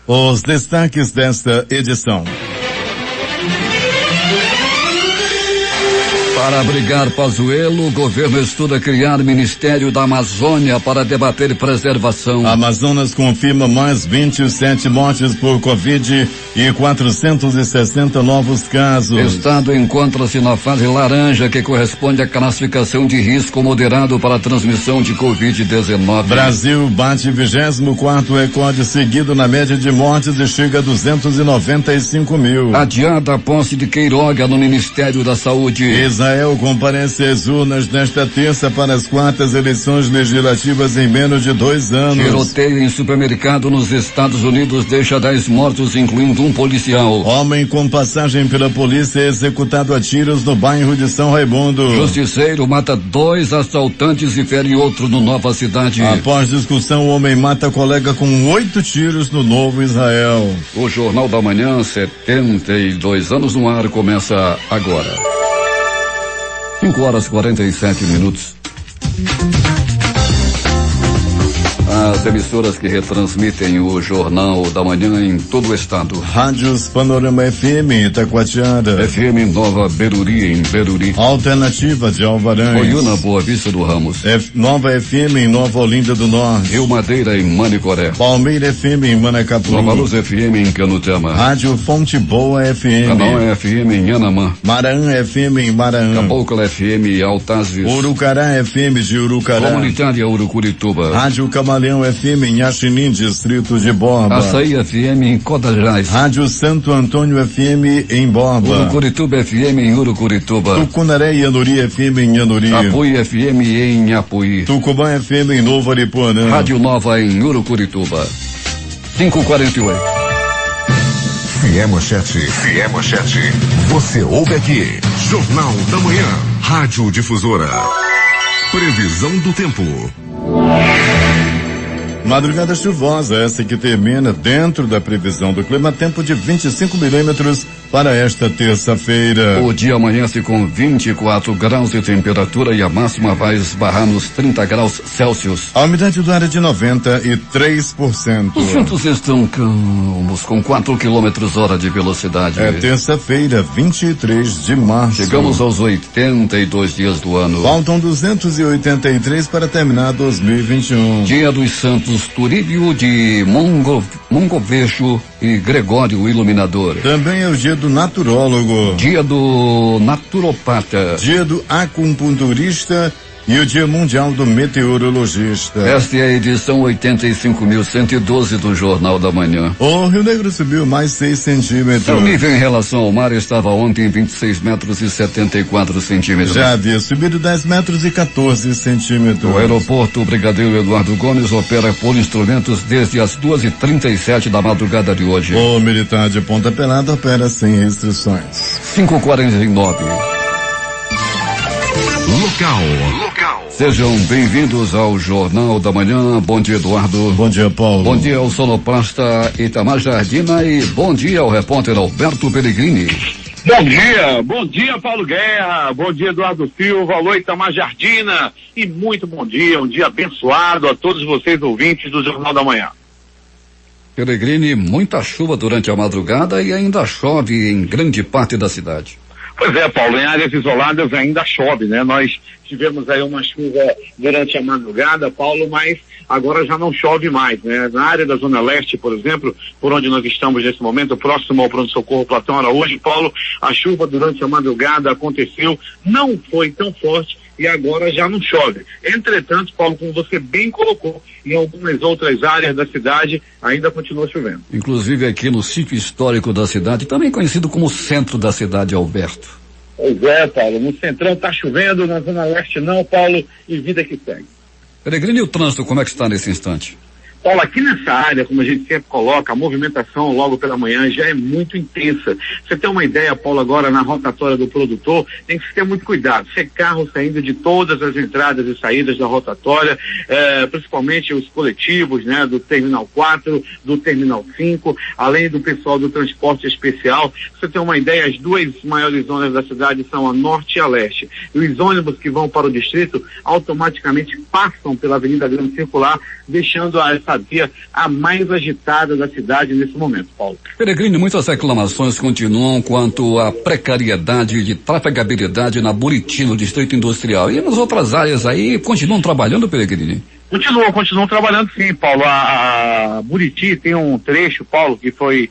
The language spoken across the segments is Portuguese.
Os destaques desta edição. Para abrigar Pazuello, o governo estuda criar Ministério da Amazônia para debater preservação. Amazonas confirma mais 27 mortes por Covid e 460 novos casos. Estado encontra-se na fase laranja, que corresponde à classificação de risco moderado para a transmissão de Covid-19. Brasil bate 24º recorde seguido na média de mortes e chega a 295 mil. Adiada a posse de Queiroga no Ministério da Saúde. Israel comparece às urnas nesta terça para as quartas eleições legislativas em menos de 2 anos. Tiroteio em supermercado nos Estados Unidos deixa 10 mortos, incluindo um policial. Homem com passagem pela polícia é executado a tiros no bairro de São Raimundo. Justiceiro mata 2 assaltantes e fere outro no Nova Cidade. Após discussão, o homem mata colega com 8 tiros no Novo Israel. O Jornal da Manhã, 72 anos no ar, começa agora. 5h47. As emissoras que retransmitem o Jornal da Manhã em todo o estado. Rádios Panorama FM em Itacoatiara. FM Nova Beruri em Beruri. Alternativa de Alvarães. Goiúna, Boa Vista do Ramos. Nova FM em Nova Olinda do Norte. Rio Madeira em Manicoré. Palmeira FM em Manacapuru. Nova Luz FM em Canutama. Rádio Fonte Boa FM. Canal FM em Anamã. Maraã FM em Maraã. Cabocla FM em Altazes. Urucará FM de Urucará. Comunitária Urucurituba. Rádio Camaleão FM em Axinim, distrito de Borba. Açaí FM em Codajás. Rádio Santo Antônio FM em Borba. Urucurituba FM em Urucurituba. Tucunaré e Anuri FM em Anuri. Apuí FM em Apuí. Tucumã FM em Novo Aripuanã. Rádio Nova em Urucurituba. 5h48. Fiémanchete. Você ouve aqui. Jornal da Manhã. Rádio Difusora. Previsão do tempo. Madrugada chuvosa, essa que termina dentro da previsão do clima, tempo de 25 milímetros para esta terça-feira. O dia amanhece com 24 graus de temperatura e a máxima vai esbarrar nos 30 graus Celsius. A umidade do ar é de 93%. Os ventos estão calmos, com 4 km/h de velocidade. É terça-feira, 23 de março. Chegamos aos 82 dias do ano. Faltam 283 para terminar 2021. Dia dos Santos Turíbio de Mongovejo e Gregório o Iluminador. Também é o dia do naturólogo. Dia do naturopata. Dia do acupunturista e o Dia Mundial do Meteorologista. Esta é a edição 85.112 do Jornal da Manhã. O Rio Negro subiu mais 6 centímetros. Seu nível em relação ao mar estava ontem em 26 metros e 74 centímetros. Já havia subido 10 metros e 14 centímetros. O aeroporto Brigadeiro Eduardo Gomes opera por instrumentos desde as 2h37 da madrugada de hoje. O militar de Ponta Pelada opera sem restrições. 5h49. Local. Sejam bem-vindos ao Jornal da Manhã. Bom dia, Eduardo. Bom dia, Paulo. Bom dia ao sonoplasta Itamar Jardina e bom dia ao repórter Alberto Pellegrini. Bom dia, Paulo Guerra, bom dia, Eduardo Silva, alô, Itamar Jardina, e muito bom dia, um dia abençoado a todos vocês ouvintes do Jornal da Manhã. Pellegrini, muita chuva durante a madrugada e ainda chove em grande parte da cidade. Pois é, Paulo, em áreas isoladas ainda chove, né? Nós tivemos aí uma chuva durante a madrugada, Paulo, mas agora já não chove mais, né? Na área da Zona Leste, por exemplo, por onde nós estamos nesse momento, próximo ao pronto-socorro Platão Araújo, Paulo, a chuva durante a madrugada aconteceu, não foi tão forte e agora já não chove. Entretanto, Paulo, como você bem colocou, em algumas outras áreas da cidade ainda continua chovendo. Inclusive aqui no sítio histórico da cidade, também conhecido como centro da cidade, Alberto. Pois é, Paulo, no centrão tá chovendo, na Zona Leste não, Paulo, e vida que segue. Pellegrini, e o trânsito, como é que está nesse instante? Paulo, aqui nessa área, como a gente sempre coloca, a movimentação logo pela manhã já é muito intensa. Você tem uma ideia, Paulo, agora na rotatória do produtor, tem que ter muito cuidado. Você carro saindo de todas as entradas e saídas da rotatória, principalmente os coletivos, né, do Terminal 4, do Terminal 5, além do pessoal do transporte especial. Você tem uma ideia, as duas maiores zonas da cidade são a norte e a leste. E os ônibus que vão para o distrito automaticamente passam pela Avenida Grande Circular, deixando essa essa via a mais agitada da cidade nesse momento, Paulo. Peregrino, muitas reclamações continuam quanto à precariedade de trafegabilidade na Buriti, no Distrito Industrial. E nas outras áreas aí, continuam trabalhando, Peregrino? Continuam trabalhando sim, Paulo. A Buriti tem um trecho, Paulo, que foi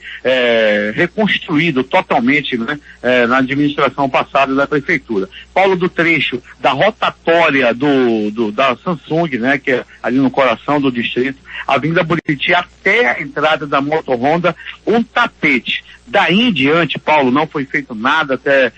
reconstruído totalmente, né, na administração passada da prefeitura. Paulo, do trecho da rotatória da Samsung, né, que é ali no coração do distrito, a Avenida Buriti até a entrada da Moto Honda, um tapete. Daí em diante, Paulo, não foi feito nada até,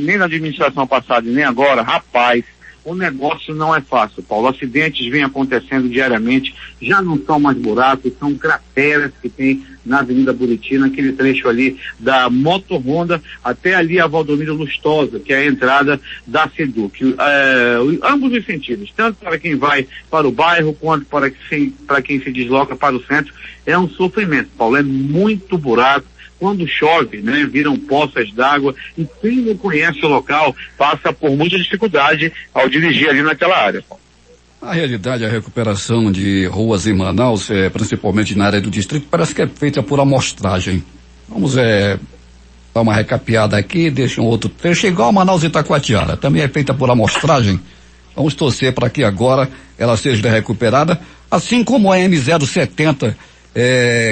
nem na administração passada e nem agora, rapaz. O negócio não é fácil, Paulo. Acidentes vêm acontecendo diariamente, já não são mais buracos, são crateras que tem na Avenida Buriti, naquele trecho ali da Moto Honda até ali a Valdomiro Lustosa, que é a entrada da Seduc. Ambos os sentidos, tanto para quem vai para o bairro, quanto para quem se desloca para o centro, é um sofrimento, Paulo. É muito buraco. Quando chove, né, viram poças d'água, e quem não conhece o local passa por muita dificuldade ao dirigir ali naquela área. Na realidade, a recuperação de ruas em Manaus, principalmente na área do distrito, parece que é feita por amostragem. Vamos dar uma recapeada aqui, deixa um outro trecho, igual a Manaus e Itacoatiara, também é feita por amostragem. Vamos torcer para que agora ela seja recuperada, assim como a M070,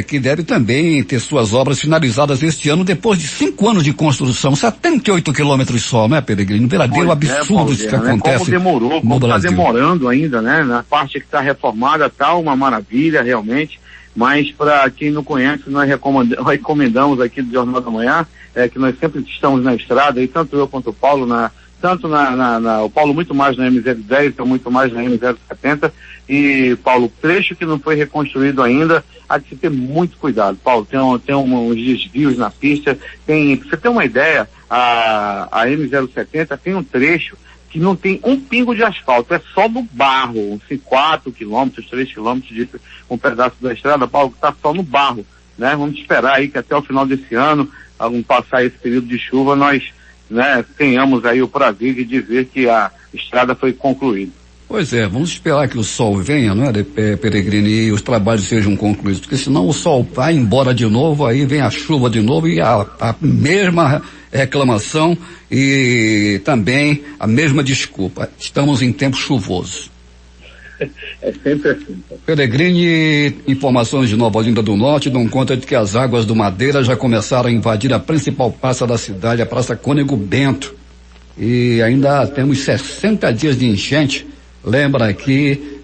que deve também ter suas obras finalizadas este ano, depois de 5 anos de construção, 78 quilômetros só, né, Peregrino? Verdadeiro absurdo isso que acontece. Como está demorando ainda, né? Na parte que está reformada está uma maravilha, realmente, mas para quem não conhece, nós recomendamos aqui do Jornal da Manhã, que nós sempre estamos na estrada, e tanto eu quanto o Paulo, o Paulo muito mais na M010, eu muito mais na M070, e Paulo, trecho que não foi reconstruído ainda, há de se ter muito cuidado, Paulo. Tem uns desvios na pista, pra você ter uma ideia, a M070 tem um trecho que não tem um pingo de asfalto, é só no barro, 4 quilômetros, 3 quilômetros um pedaço da estrada, Paulo, que está só no barro, né? Vamos esperar aí que até o final desse ano, ao passar esse período de chuva, nós, né, tenhamos aí o prazer de dizer que a estrada foi concluída. Pois é, vamos esperar que o sol venha, não é, Peregrino, e os trabalhos sejam concluídos, porque senão o sol vai embora de novo, aí vem a chuva de novo e a mesma reclamação e também a mesma desculpa. Estamos em tempo chuvoso. É sempre assim. Peregrino, informações de Nova Olinda do Norte dão conta de que as águas do Madeira já começaram a invadir a principal praça da cidade, a Praça Cônego Bento. E ainda temos 60 dias de enchente. Lembra aqui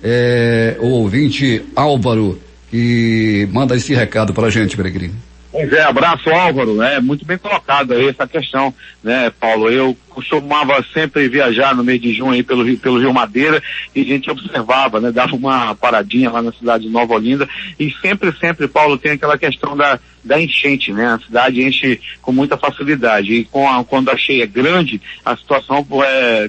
o ouvinte Álvaro, que manda esse recado pra gente, Peregrino. Pois é, abraço, Álvaro, muito bem colocado aí essa questão, né, Paulo? Eu costumava sempre viajar no mês de junho aí pelo Rio Madeira, e a gente observava, né, dava uma paradinha lá na cidade de Nova Olinda, e sempre, Paulo, tem aquela questão da enchente, né? A cidade enche com muita facilidade, e quando a cheia é grande, a situação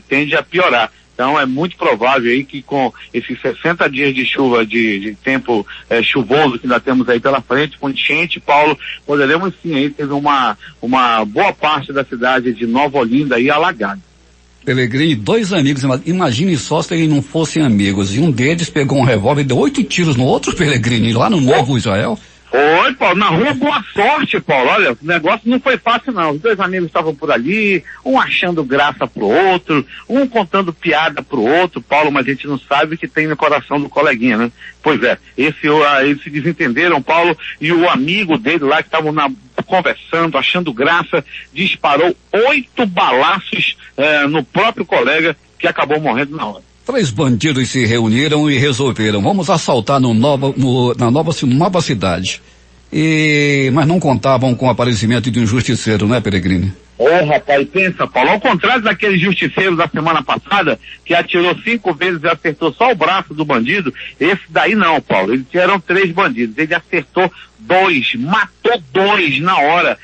tende a piorar. Então é muito provável aí que com esses 60 dias de chuva, de tempo chuvoso que ainda temos aí pela frente, com enchente, Paulo, poderemos sim aí ter uma boa parte da cidade de Nova Olinda aí alagada. Peregrino, 2 amigos, imagine só se eles não fossem amigos, e um deles pegou um revólver e deu 8 tiros no outro, Peregrino, lá no Novo Israel. Oi, Paulo, na rua Boa Sorte, Paulo, olha, o negócio não foi fácil não, os 2 amigos estavam por ali, um achando graça pro outro, um contando piada pro outro, Paulo, mas a gente não sabe o que tem no coração do coleguinha, né? Pois é, eles se desentenderam, Paulo, e o amigo dele lá que estavam conversando, achando graça, disparou 8 balaços no próprio colega, que acabou morrendo na hora. 3 bandidos se reuniram e resolveram, vamos assaltar na nova cidade. Mas não contavam com o aparecimento de um justiceiro, não é, Peregrino? Rapaz, pensa, Paulo, ao contrário daquele justiceiro da semana passada, que atirou 5 vezes e acertou só o braço do bandido, esse daí não, Paulo, eram 3 bandidos, ele acertou 2, matou 2 na hora.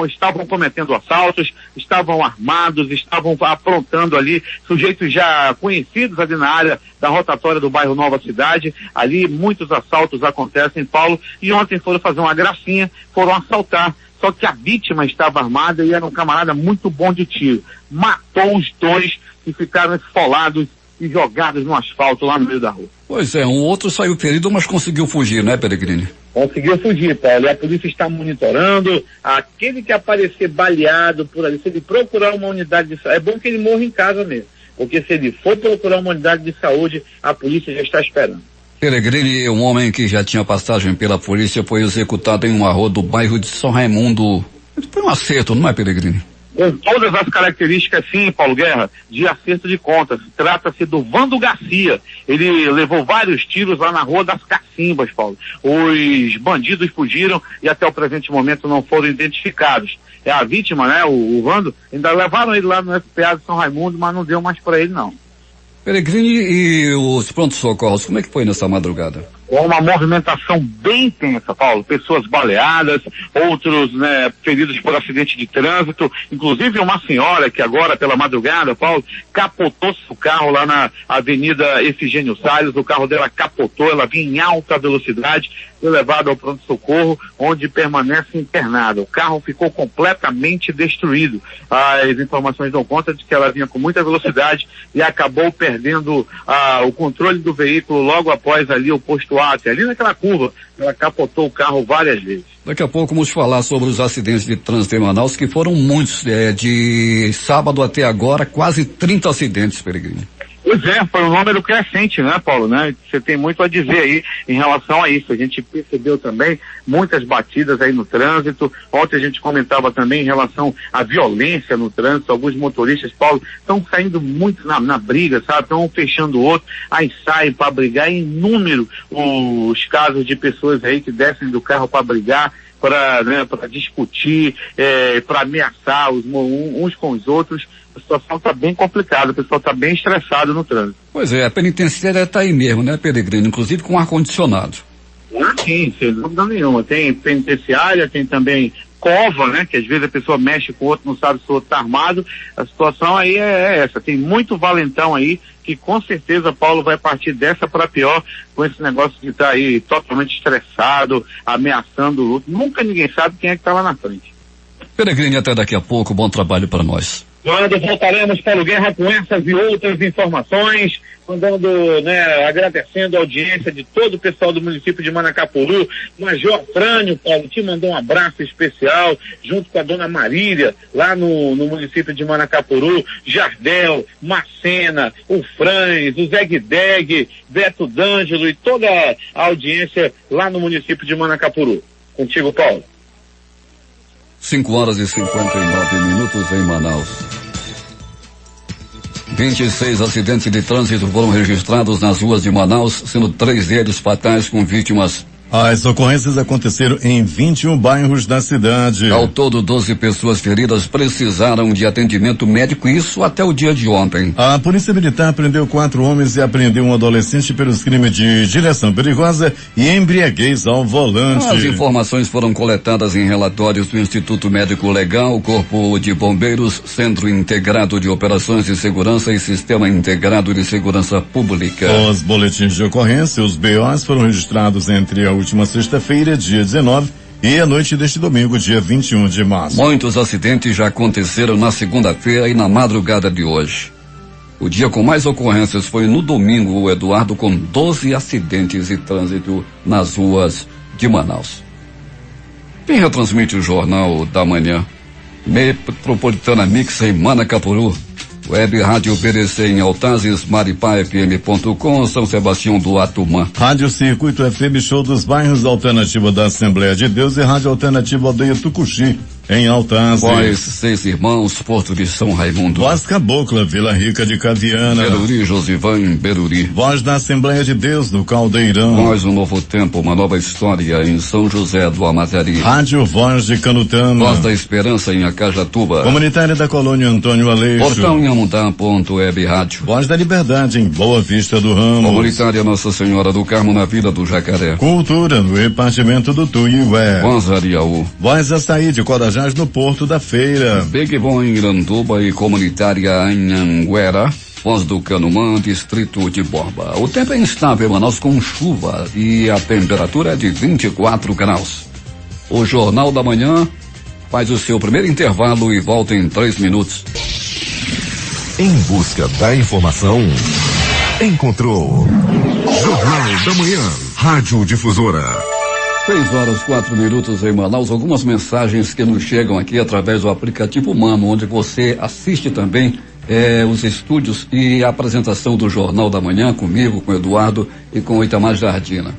Estavam cometendo assaltos, estavam armados, estavam aprontando ali, sujeitos já conhecidos ali na área da rotatória do bairro Nova Cidade. Ali muitos assaltos acontecem, Paulo, e ontem foram fazer uma gracinha, foram assaltar. Só que a vítima estava armada e era um camarada muito bom de tiro. Matou os 2 e ficaram esfolados e jogados no asfalto lá no meio da rua. Pois é, um outro saiu ferido, mas conseguiu fugir, né, Peregrini? Conseguiu fugir, Paulo, e a polícia está monitorando. Aquele que aparecer baleado por ali, se ele procurar uma unidade de saúde, é bom que ele morra em casa mesmo, porque se ele for procurar uma unidade de saúde, a polícia já está esperando. Peregrini, um homem que já tinha passagem pela polícia, foi executado em uma rua do bairro de São Raimundo. Foi um acerto, não é, Peregrini? Com todas as características, sim, Paulo Guerra, de acerto de contas. Trata-se do Vando Garcia. Ele levou vários tiros lá na Rua das Cacimbas, Paulo. Os bandidos fugiram e até o presente momento não foram identificados. É a vítima, né, o Vando, ainda levaram ele lá no SPA de São Raimundo, mas não deu mais para ele, não. Peregrini, e os prontos-socorros, como é que foi nessa madrugada? Com uma movimentação bem intensa, Paulo. Pessoas baleadas, outros, né, feridos por acidente de trânsito, inclusive uma senhora que agora, pela madrugada, Paulo, capotou seu carro lá na Avenida Efigênio Salles. O carro dela capotou, ela vinha em alta velocidade, foi levada ao pronto-socorro, onde permanece internada. O carro ficou completamente destruído. As informações dão conta de que ela vinha com muita velocidade e acabou perdendo o controle do veículo logo após ali o posto ali naquela curva, ela capotou o carro várias vezes. Daqui a pouco vamos falar sobre os acidentes de trânsito em Manaus, que foram muitos, de sábado até agora, quase 30 acidentes, Peregrini. Pois é, foi um número crescente, né, Paulo, né? Você tem muito a dizer aí em relação a isso. A gente percebeu também muitas batidas aí no trânsito. Ontem a gente comentava também em relação à violência no trânsito. Alguns motoristas, Paulo, estão saindo muito na briga, sabe? Estão fechando o outro, aí saem para brigar. Em número os casos de pessoas aí que descem do carro para brigar, para discutir, para ameaçar uns com os outros. A situação está bem complicada, o pessoal está bem estressado no trânsito. Pois é, a penitenciária está aí mesmo, né, Peregrino? Inclusive com ar-condicionado. Sim, sem dúvida nenhuma. Tem penitenciária, tem também cova, né? Que às vezes a pessoa mexe com o outro, não sabe se o outro está armado. A situação aí é essa. Tem muito valentão aí que com certeza Paulo vai partir dessa para pior com esse negócio de estar aí totalmente estressado, ameaçando o outro. Nunca ninguém sabe quem é que está lá na frente. Peregrino, até daqui a pouco. Bom trabalho para nós. Quando voltaremos, Paulo Guerra, com essas e outras informações, agradecendo a audiência de todo o pessoal do município de Manacapuru. Major Frânio, Paulo, te mandou um abraço especial, junto com a dona Marília, lá no município de Manacapuru, Jardel, Macena, o Franz, o Zeg Deg, Beto D'Angelo e toda a audiência lá no município de Manacapuru. Contigo, Paulo. 5h59 em Manaus. 26 acidentes de trânsito foram registrados nas ruas de Manaus, sendo 3 deles fatais com vítimas. As ocorrências aconteceram em 21 bairros da cidade. Ao todo, 12 pessoas feridas precisaram de atendimento médico, isso até o dia de ontem. A Polícia Militar prendeu 4 homens e apreendeu um adolescente pelos crimes de direção perigosa e embriaguez ao volante. As informações foram coletadas em relatórios do Instituto Médico Legal, Corpo de Bombeiros, Centro Integrado de Operações de Segurança e Sistema Integrado de Segurança Pública. Os boletins de ocorrência, os BOs, foram registrados entre a última sexta-feira, dia 19, e a noite deste domingo, dia 21 de março. Muitos acidentes já aconteceram na segunda-feira e na madrugada de hoje. O dia com mais ocorrências foi no domingo, Eduardo, com 12 acidentes de trânsito nas ruas de Manaus. Quem retransmite o Jornal da Manhã? Metropolitana Mix em Manacapuru. Web Rádio PDC em Altazes, maripafm.com, São Sebastião do Atumã. Rádio Circuito FM Show dos Bairros, Alternativa da Assembleia de Deus e Rádio Alternativa Aldeia Tucuxi, em Altazes. Voz 6 Irmãos, Porto de São Raimundo. Voz Cabocla, Vila Rica de Caviana. Beruri, Josivan, Beruri. Voz da Assembleia de Deus, no Caldeirão. Voz um Novo Tempo, uma nova história em São José do Amazari. Rádio Voz de Canutama. Voz da Esperança em Acajatuba. Comunitária da Colônia Antônio Aleixo. Portão em Amundá.web Rádio. Voz da Liberdade em Boa Vista do Ramos. Comunitária Nossa Senhora do Carmo na Vila do Jacaré. Cultura no repartimento do Tuiué. Voz Ariaú. Voz Açaí de Corajás no Porto da Feira. Big Bom em Iranduba e Comunitária em Anguera. Voz do Canumã, Distrito de Borba. O tempo é instável em Manaus com chuva e a temperatura é de 24 graus. O Jornal da Manhã faz o seu primeiro intervalo e volta em 3 minutos. Em busca da informação, encontrou. Jornal da Manhã, Rádio Difusora. 6h04 em Manaus. Algumas mensagens que nos chegam aqui através do aplicativo Mano, onde você assiste também os estúdios e a apresentação do Jornal da Manhã comigo, com o Eduardo e com o Itamar Jardina.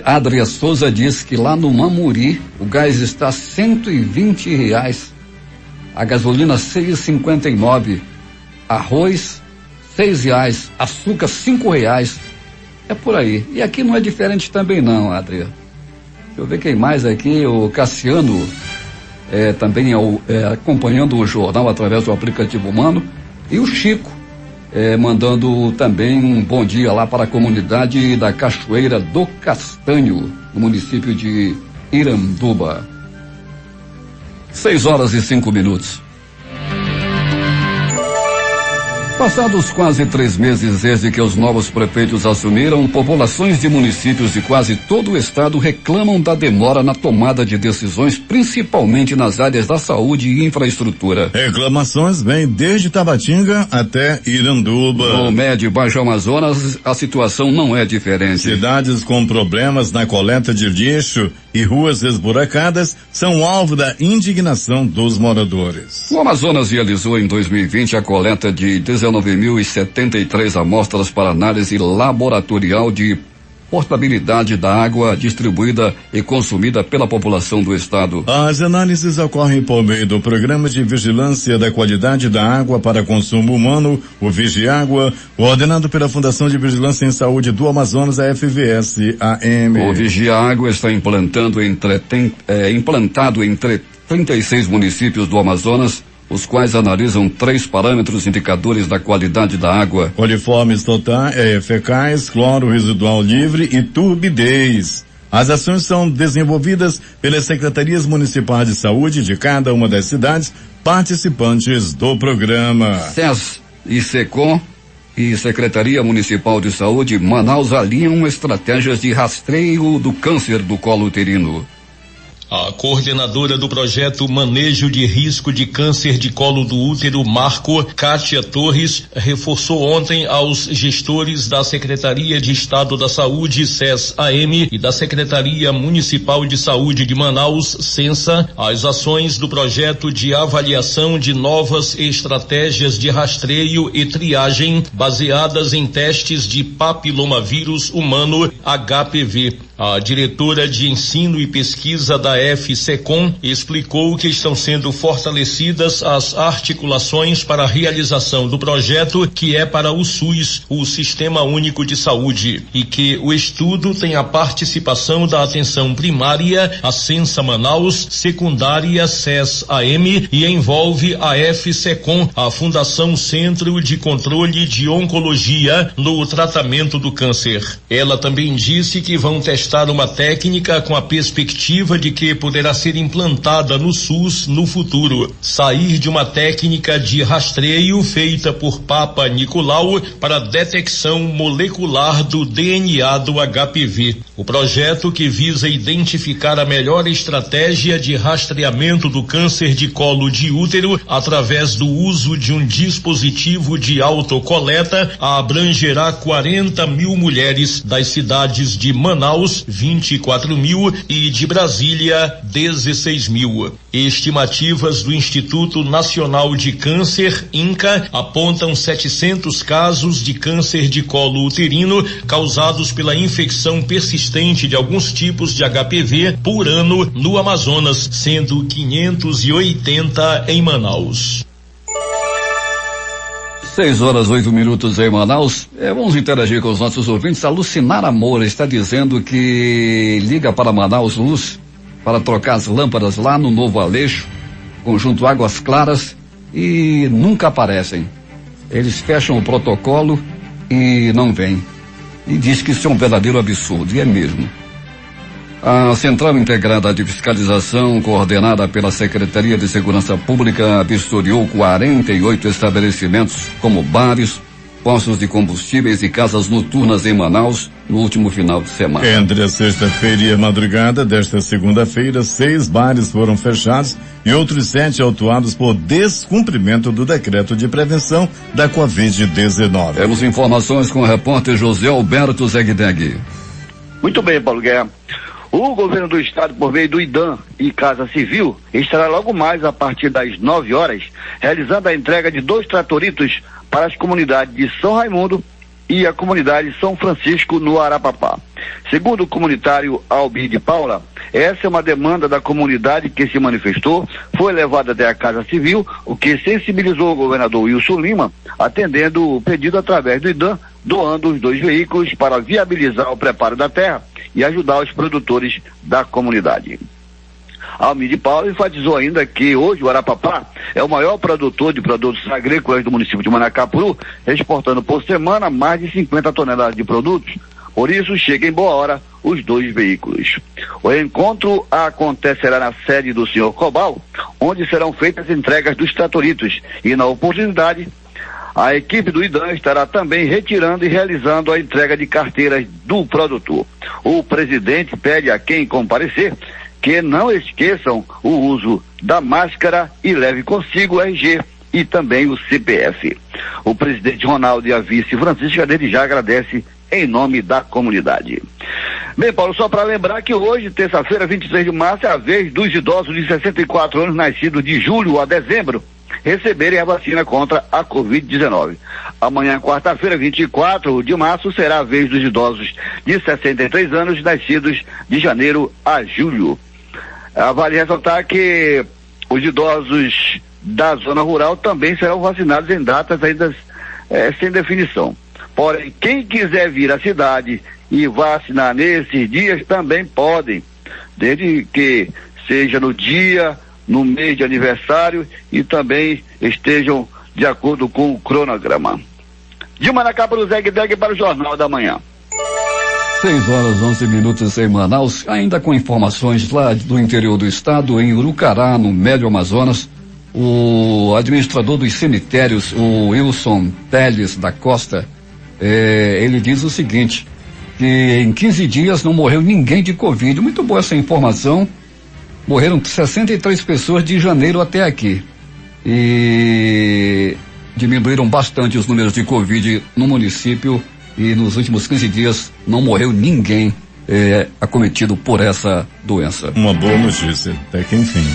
Adria Souza diz que lá no Mamuri o gás está R$120, a gasolina R$6,59, arroz R$6, açúcar R$5. É por aí. E aqui não é diferente também não, Adria. Deixa eu ver quem mais aqui, o Cassiano, também acompanhando o jornal através do aplicativo Mano, e o Chico, mandando também um bom dia lá para a comunidade da Cachoeira do Castanho, no município de Iranduba. 6h05. Passados quase 3 meses desde que os novos prefeitos assumiram, populações de municípios de quase todo o estado reclamam da demora na tomada de decisões, principalmente nas áreas da saúde e infraestrutura. Reclamações vêm desde Tabatinga até Iranduba. No médio e baixo Amazonas, a situação não é diferente. Cidades com problemas na coleta de lixo e ruas esburacadas são alvo da indignação dos moradores. O Amazonas realizou em 2020 a coleta de 19.073 amostras para análise laboratorial de portabilidade da água distribuída e consumida pela população do estado. As análises ocorrem por meio do Programa de Vigilância da Qualidade da Água para Consumo Humano, o Vigiágua, coordenado pela Fundação de Vigilância em Saúde do Amazonas, a FVS-AM. O Vigiágua está implantado entre 36 municípios do Amazonas, os quais analisam 3 parâmetros indicadores da qualidade da água: coliformes fecais, cloro residual livre e turbidez. As ações são desenvolvidas pelas secretarias municipais de saúde de cada uma das cidades participantes do programa. SES e SECOM e Secretaria Municipal de Saúde Manaus alinham estratégias de rastreio do câncer do colo uterino. A coordenadora do projeto Manejo de Risco de Câncer de Colo do Útero, Marco, Kátia Torres, reforçou ontem aos gestores da Secretaria de Estado da Saúde, SES-AM, e da Secretaria Municipal de Saúde de Manaus, SENSA, as ações do projeto de avaliação de novas estratégias de rastreio e triagem baseadas em testes de papilomavírus humano, HPV. A diretora de Ensino e Pesquisa da FSECOM explicou que estão sendo fortalecidas as articulações para a realização do projeto, que é para o SUS, o Sistema Único de Saúde, e que o estudo tem a participação da atenção primária, a Sensa Manaus, secundária SES-AM, e envolve a FSECOM, a Fundação Centro de Controle de Oncologia no tratamento do câncer. Ela também disse que vão testar uma técnica com a perspectiva de que poderá ser implantada no SUS no futuro. Sair de uma técnica de rastreio feita por Papa Nicolau para detecção molecular do DNA do HPV. O projeto, que visa identificar a melhor estratégia de rastreamento do câncer de colo de útero através do uso de um dispositivo de autocoleta, abrangerá 40 mil mulheres das cidades de Manaus, 24 mil, e de Brasília, 16 mil. Estimativas do Instituto Nacional de Câncer, INCA, apontam 700 casos de câncer de colo uterino causados pela infecção persistente de alguns tipos de HPV por ano no Amazonas, sendo 580 em Manaus. 6h08 em Manaus. Vamos interagir com os nossos ouvintes. A Lucinara Moura está dizendo que liga para Manaus Luz para trocar as lâmpadas lá no Novo Aleixo, conjunto Águas Claras, e nunca aparecem. Eles fecham o protocolo e não vêm. E diz que isso é um verdadeiro absurdo, e é mesmo. A Central Integrada de Fiscalização, coordenada pela Secretaria de Segurança Pública, vistoriou 48 estabelecimentos, como bares, postos de combustíveis e casas noturnas em Manaus no último final de semana. Entre a sexta-feira e a madrugada desta segunda-feira, 6 bares foram fechados e outros 7 autuados por descumprimento do decreto de prevenção da Covid-19. Temos informações com o repórter José Alberto Zegdeg. Muito bem, Paulo Guerra. O governo do estado, por meio do IDAM e Casa Civil, estará logo mais a partir das 9 horas, realizando a entrega de 2 tratoritos para as comunidades de São Raimundo e a comunidade São Francisco, no Arapapá. Segundo o comunitário Albi de Paula, essa é uma demanda da comunidade que se manifestou, foi levada até a Casa Civil, o que sensibilizou o governador Wilson Lima, atendendo o pedido através do IDAM, doando os 2 veículos para viabilizar o preparo da terra e ajudar os produtores da comunidade. Almir de Paula enfatizou ainda que hoje o Arapapá é o maior produtor de produtos agrícolas do município de Manacapuru, exportando por semana mais de 50 toneladas de produtos. Por isso, chega em boa hora os 2 veículos. O encontro acontecerá na sede do senhor Cobal, onde serão feitas entregas dos tratoritos e, na oportunidade, a equipe do IDAM estará também retirando e realizando a entrega de carteiras do produtor. O presidente pede a quem comparecer que não esqueçam o uso da máscara e leve consigo o RG e também o CPF. O presidente Ronaldo e a vice Francisca desde já agradece em nome da comunidade. Bem, Paulo, só para lembrar que hoje, terça-feira, 23 de março, é a vez dos idosos de 64 anos nascidos de julho a dezembro receberem a vacina contra a Covid-19. Amanhã, quarta-feira, 24 de março, será a vez dos idosos de 63 anos nascidos de janeiro a julho. Vale ressaltar que os idosos da zona rural também serão vacinados em datas ainda sem definição. Porém, quem quiser vir à cidade e vacinar nesses dias também podem, desde que seja no dia, no mês de aniversário e também estejam de acordo com o cronograma. De Manacapuru, Zegdeg para o Jornal da Manhã. 6h11 em Manaus, ainda com informações lá do interior do estado, em Urucará, no Médio Amazonas, o administrador dos cemitérios, o Wilson Teles da Costa, ele diz o seguinte, que em 15 dias não morreu ninguém de Covid. Muito boa essa informação. Morreram 63 pessoas de janeiro até aqui. E diminuíram bastante os números de Covid no município e nos últimos 15 dias não morreu ninguém acometido por essa doença. Uma boa notícia, até que enfim.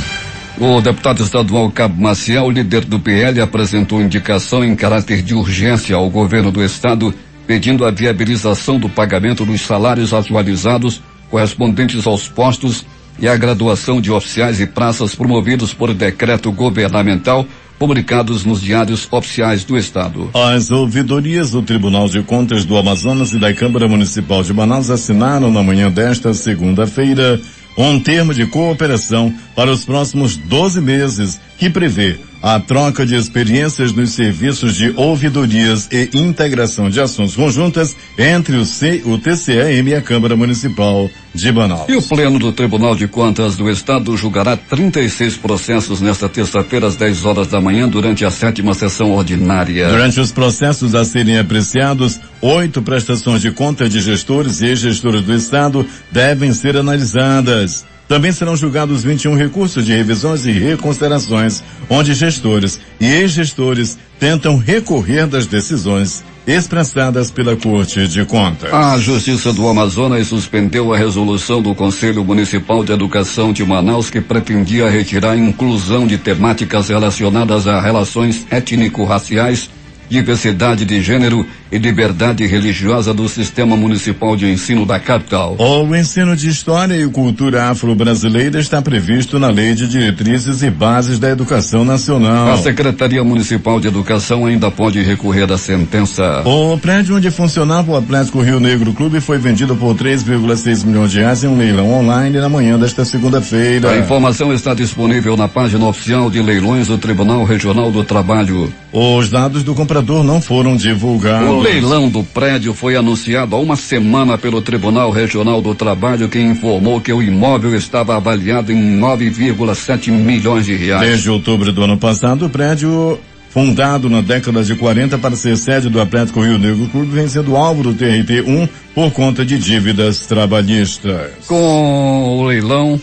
O deputado estadual Cabo Maciel, líder do PL, apresentou indicação em caráter de urgência ao governo do estado, pedindo a viabilização do pagamento dos salários atualizados correspondentes aos postos e a graduação de oficiais e praças promovidos por decreto governamental publicados nos diários oficiais do estado. As ouvidorias do Tribunal de Contas do Amazonas e da Câmara Municipal de Manaus assinaram na manhã desta segunda-feira um termo de cooperação para os próximos 12 meses que prevê a troca de experiências nos serviços de ouvidorias e integração de ações conjuntas entre o TCEM e a Câmara Municipal de Manaus. E o Pleno do Tribunal de Contas do Estado julgará 36 processos nesta terça-feira às 10 horas da manhã durante a 7ª sessão ordinária. Durante os processos a serem apreciados, 8 prestações de conta de gestores e ex-gestores do Estado devem ser analisadas. Também serão julgados 21 recursos de revisões e reconsiderações, onde gestores e ex-gestores tentam recorrer das decisões expressadas pela Corte de Contas. A Justiça do Amazonas suspendeu a resolução do Conselho Municipal de Educação de Manaus que pretendia retirar a inclusão de temáticas relacionadas a relações étnico-raciais, diversidade de gênero e liberdade religiosa do Sistema Municipal de Ensino da capital. O ensino de História e Cultura Afro-Brasileira está previsto na Lei de Diretrizes e Bases da Educação Nacional. A Secretaria Municipal de Educação ainda pode recorrer à sentença. O prédio onde funcionava o Atlético Rio Negro Clube foi vendido por 3,6 milhões de reais em um leilão online na manhã desta segunda-feira. A informação está disponível na página oficial de leilões do Tribunal Regional do Trabalho. Os dados do comprador não foram divulgados. O leilão do prédio foi anunciado há uma semana pelo Tribunal Regional do Trabalho, que informou que o imóvel estava avaliado em 9,7 milhões de reais. Desde outubro do ano passado, o prédio fundado na década de 40 para ser sede do Atlético Rio Negro Clube, vem sendo alvo do TRT1 por conta de dívidas trabalhistas. Com o leilão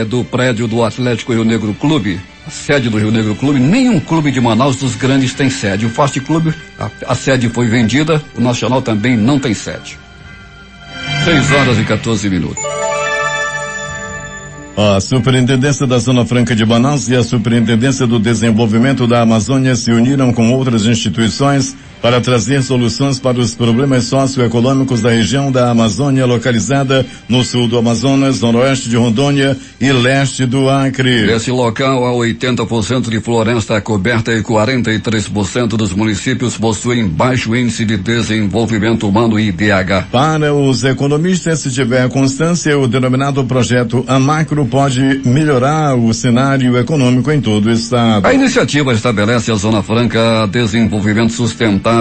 do prédio do Atlético Rio Negro Clube, a sede do Rio Negro Clube, nenhum clube de Manaus dos grandes tem sede. O Fast Clube, a sede foi vendida, o Nacional também não tem sede. 6h14. A Superintendência da Zona Franca de Manaus e a Superintendência do Desenvolvimento da Amazônia se uniram com outras instituições para trazer soluções para os problemas socioeconômicos da região da Amazônia, localizada no sul do Amazonas, noroeste de Rondônia e leste do Acre. Nesse local, há 80% de floresta coberta e 43% dos municípios possuem baixo índice de desenvolvimento humano, IDH. Para os economistas, se tiver constância, o denominado projeto Amacro pode melhorar o cenário econômico em todo o estado. A iniciativa estabelece a Zona Franca Desenvolvimento Sustentável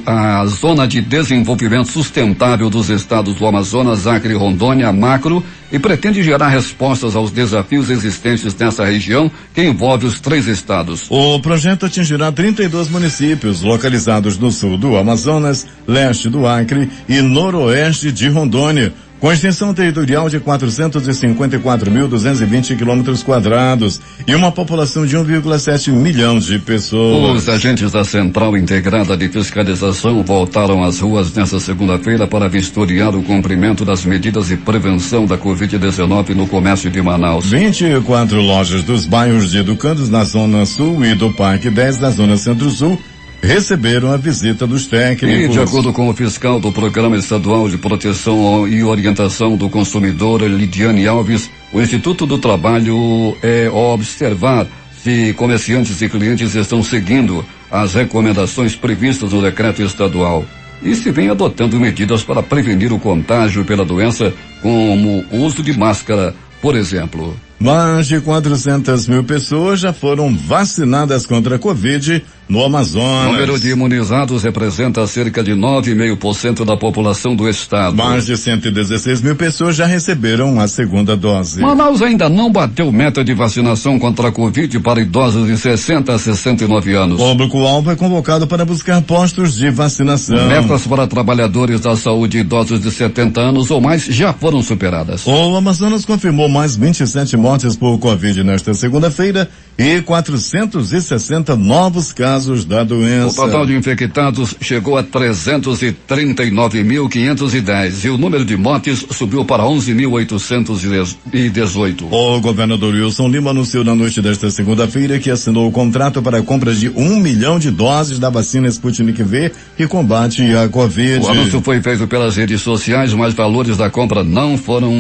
a Zona de Desenvolvimento Sustentável dos Estados do Amazonas, Acre e Rondônia, Macro, e pretende gerar respostas aos desafios existentes nessa região, que envolve os 3 estados. O projeto atingirá 32 municípios localizados no sul do Amazonas, leste do Acre e noroeste de Rondônia, com extensão territorial de 454.220 quilômetros quadrados e uma população de 1,7 milhão de pessoas. Os agentes da Central Integrada de Fiscalização voltaram às ruas nesta segunda-feira para vistoriar o cumprimento das medidas de prevenção da Covid-19 no comércio de Manaus. 24 lojas dos bairros de Educandos na Zona Sul e do Parque 10 na Zona Centro-Sul receberam a visita dos técnicos. E de acordo com o fiscal do Programa Estadual de Proteção e Orientação do Consumidor, Lidiane Alves, o Instituto do Trabalho é observar se comerciantes e clientes estão seguindo as recomendações previstas no decreto estadual e se vem adotando medidas para prevenir o contágio pela doença, como o uso de máscara, por exemplo. Mais de 400 mil pessoas já foram vacinadas contra a Covid no Amazonas. O número de imunizados representa cerca de 9,5% da população do estado. Mais de 116 mil pessoas já receberam a segunda dose. Manaus ainda não bateu meta de vacinação contra a Covid para idosos de 60 a 69 anos. O público-alvo é convocado para buscar postos de vacinação. Metas para trabalhadores da saúde idosos de 70 anos ou mais já foram superadas. O Amazonas confirmou mais 27 mortes por Covid nesta segunda-feira e 460 novos casos da doença. O total de infectados chegou a 339.510 e o número de mortes subiu para 11.818. O governador Wilson Lima anunciou na noite desta segunda-feira que assinou o contrato para a compra de 1 milhão de doses da vacina Sputnik V que combate a Covid. O anúncio foi feito pelas redes sociais, mas valores da compra não foram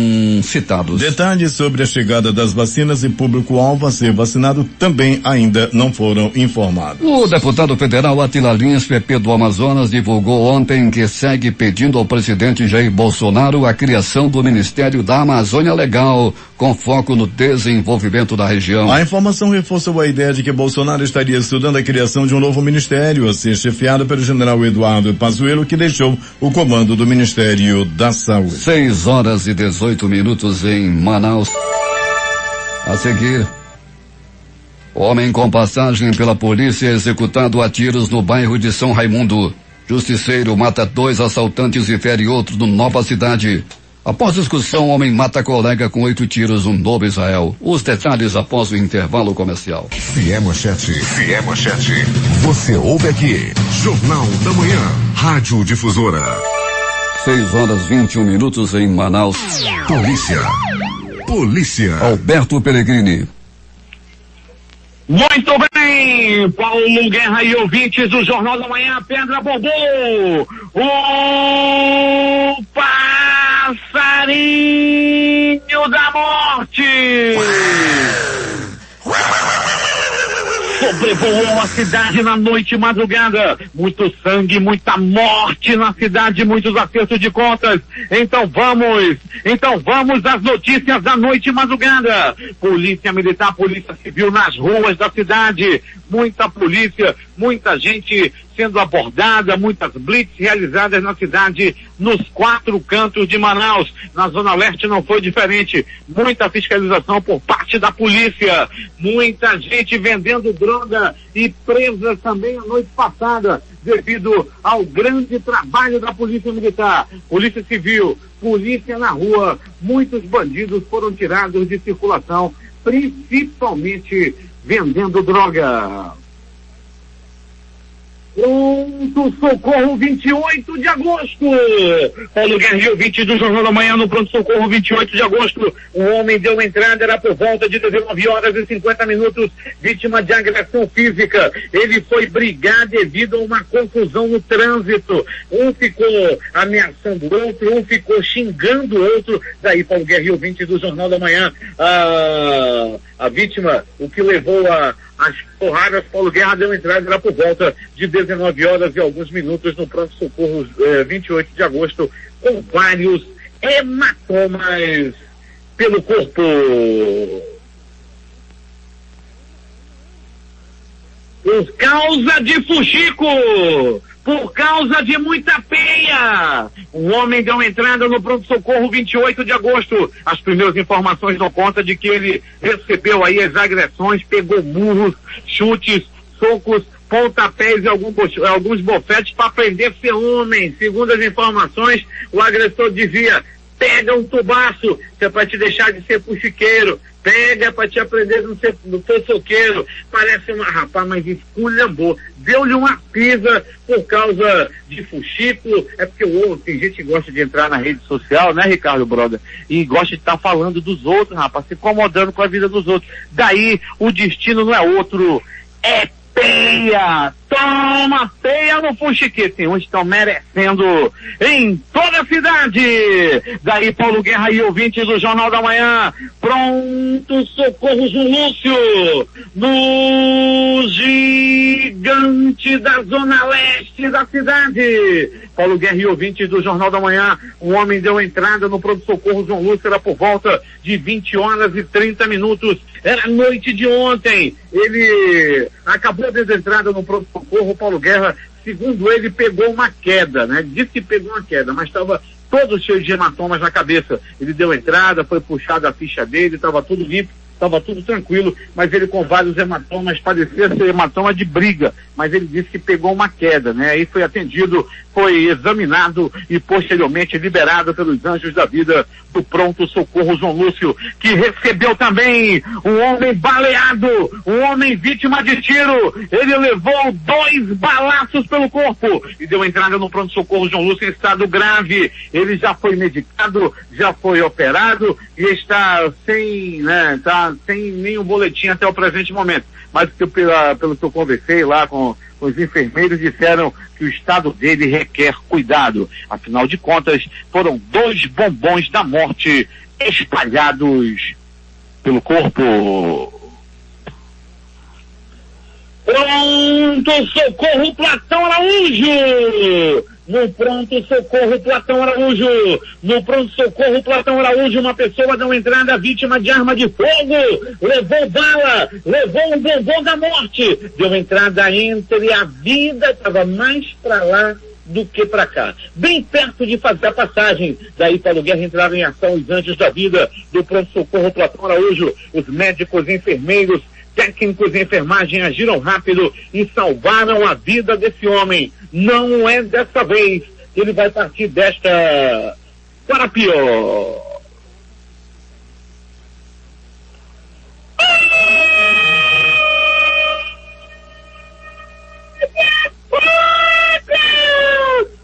citados. Detalhes sobre a chegada das vacinas e público-alvo a ser vacinado também ainda não foram informados. O deputado federal Atila Lins, PP do Amazonas, divulgou ontem que segue pedindo ao presidente Jair Bolsonaro a criação do Ministério da Amazônia Legal, com foco no desenvolvimento da região. A informação reforçou a ideia de que Bolsonaro estaria estudando a criação de um novo ministério a ser chefiado pelo general Eduardo Pazuello, que deixou o comando do Ministério da Saúde. 6h18 em Manaus. A seguir, homem com passagem pela polícia é executado a tiros no bairro de São Raimundo. Justiceiro mata 2 assaltantes e fere outro no Nova Cidade. Após discussão, homem mata colega com 8 tiros no Novo Israel. Os detalhes após o intervalo comercial. Fiel Manchete. Você ouve aqui. Jornal da Manhã. Rádio Difusora. 6h21 em Manaus. Polícia. Alberto Pellegrini. Muito bem, Paulo Guerra e ouvintes do Jornal da Manhã, Pedra bombou, o passarinho da morte sobrevoou a cidade na noite e madrugada. Muito sangue, muita morte na cidade, muitos acertos de contas. Então vamos às notícias da noite e madrugada. Polícia Militar, Polícia Civil nas ruas da cidade. Muita polícia, muita gente sendo abordada, muitas blitz realizadas na cidade, nos 4 cantos de Manaus. Na Zona Leste não foi diferente. Muita fiscalização por parte da polícia. Muita gente vendendo droga e presa também a noite passada, devido ao grande trabalho da Polícia Militar, Polícia Civil, polícia na rua. Muitos bandidos foram tirados de circulação, principalmente vendendo droga. Pronto Socorro, 28 de agosto. Paulo Guerra, 20 do Jornal da Manhã, no Pronto Socorro, 28 de agosto. Um homem deu entrada, era por volta de 19 horas e 50 minutos, vítima de agressão física. Ele foi brigar devido a uma confusão no trânsito. Um ficou ameaçando o outro, um ficou xingando o outro. Daí, Paulo Guerra, 20 do Jornal da Manhã. A vítima, o que levou as porradas, Paulo Guerra deu entrada, era por volta de 19 horas e alguns minutos no pronto-socorro 28 de agosto, com vários hematomas pelo corpo. Por causa de fuxico, por causa de muita peia, um homem deu entrada no pronto-socorro 28 de agosto. As primeiras informações dão conta de que ele recebeu aí as agressões, pegou murros, chutes, socos, pontapés e alguns bofetes para aprender a ser homem. Segundo as informações, o agressor dizia: pega um tubaço, que é para te deixar de ser fuxiqueiro. Pega para te aprender no ser soqueiro. Parece uma rapaz, mas esculhambou. Deu-lhe uma pisa por causa de fuxico. É porque tem gente que gosta de entrar na rede social, né, Ricardo Brother? E gosta de estar falando dos outros, rapaz, se incomodando com a vida dos outros. Daí o destino não é outro, é peia. Toma peia no fuxiquete, tem uns estão merecendo em toda a cidade. Daí Paulo Guerra e ouvintes do Jornal da Manhã, pronto socorro João Lúcio, no gigante da Zona Leste da cidade. Paulo Guerra e ouvintes do Jornal da Manhã, um homem deu entrada no pronto-socorro João Lúcio, era por volta de 20 horas e 30 minutos, era noite de ontem. Ele acabou de entrada no pronto-socorro, Paulo Guerra, segundo ele, pegou uma queda, né? Disse que pegou uma queda, mas estava todo cheio de hematomas na cabeça. Ele deu entrada, foi puxada a ficha dele, estava tudo limpo, estava tudo tranquilo, mas ele com vários hematomas, parecia ser hematoma de briga, mas ele disse que pegou uma queda, né? Aí foi atendido, foi examinado e posteriormente liberado pelos anjos da vida do pronto-socorro João Lúcio, que recebeu também um homem baleado, um homem vítima de tiro. Ele levou 2 balaços pelo corpo e deu entrada no pronto-socorro João Lúcio em estado grave. Ele já foi medicado, já foi operado e está sem, né, tá sem nenhum boletim até o presente momento. Mas pelo que eu conversei lá com os enfermeiros, disseram que o estado dele requer cuidado. Afinal de contas, foram 2 bombons da morte espalhados pelo corpo. Pronto socorro Platão Araújo! No pronto-socorro Platão Araújo, no pronto-socorro Platão Araújo, uma pessoa deu entrada vítima de arma de fogo, levou bala, levou um bombom da morte, deu entrada entre a vida, estava mais para lá do que para cá, bem perto de fazer a passagem. Daí Paulo Guerra entraram em ação os anjos da vida do pronto-socorro Platão Araújo, os médicos e enfermeiros, técnicos de enfermagem agiram rápido e salvaram a vida desse homem. Não é dessa vez, ele vai partir desta para pior.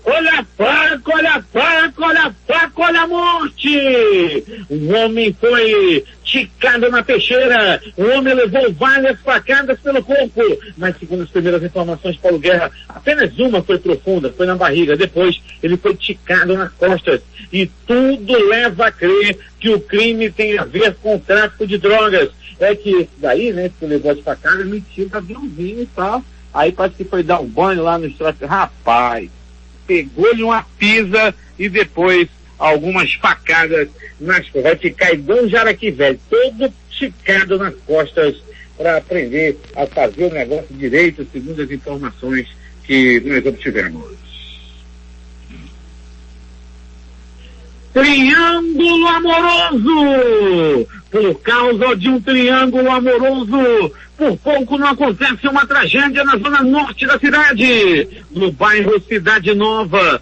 Olha a faca, olha a faca, olha a faca, olha a morte! Um homem foi ticado na peixeira, o homem levou várias facadas pelo corpo, mas segundo as primeiras informações, Paulo Guerra, apenas uma foi profunda, foi na barriga, depois ele foi ticado nas costas, e tudo leva a crer que o crime tem a ver com o tráfico de drogas. É que daí, né, que levou as facadas, mentiu, aviãozinho e tal, aí parece que foi dar um banho lá no estrado, rapaz, pegou-lhe uma pisa e depois algumas facadas nas costas. Vai ficar igual um jaraqui velho, todo esticado nas costas para aprender a fazer o negócio direito, segundo as informações que nós obtivemos. Triângulo amoroso! Por causa de um triângulo amoroso, por pouco não acontece uma tragédia na zona norte da cidade. No bairro Cidade Nova,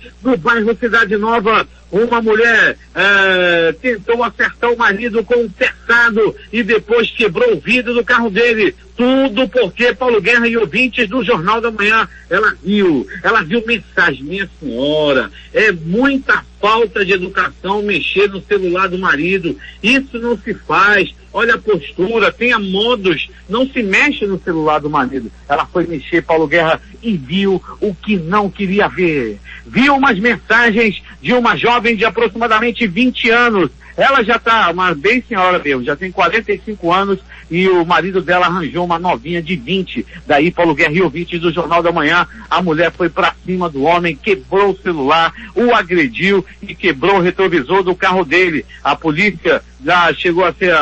uma mulher tentou acertar o marido com um terçado e depois quebrou o vidro do carro dele. Tudo porque Paulo Guerra e ouvintes do Jornal da Manhã, ela viu mensagem. Minha senhora, é muita falta de educação mexer no celular do marido. Isso não se faz. Olha a postura, tenha modos, não se mexe no celular do marido. Ela foi mexer, Paulo Guerra, e viu o que não queria ver. Viu umas mensagens de uma jovem de aproximadamente 20 anos. Ela já tá uma bem senhora mesmo, já tem 45 anos e o marido dela arranjou uma novinha de 20. Daí Paulo Guerra e ouvintes do Jornal da Manhã, a mulher foi pra cima do homem, quebrou o celular, o agrediu e quebrou o retrovisor do carro dele. A polícia já chegou a ser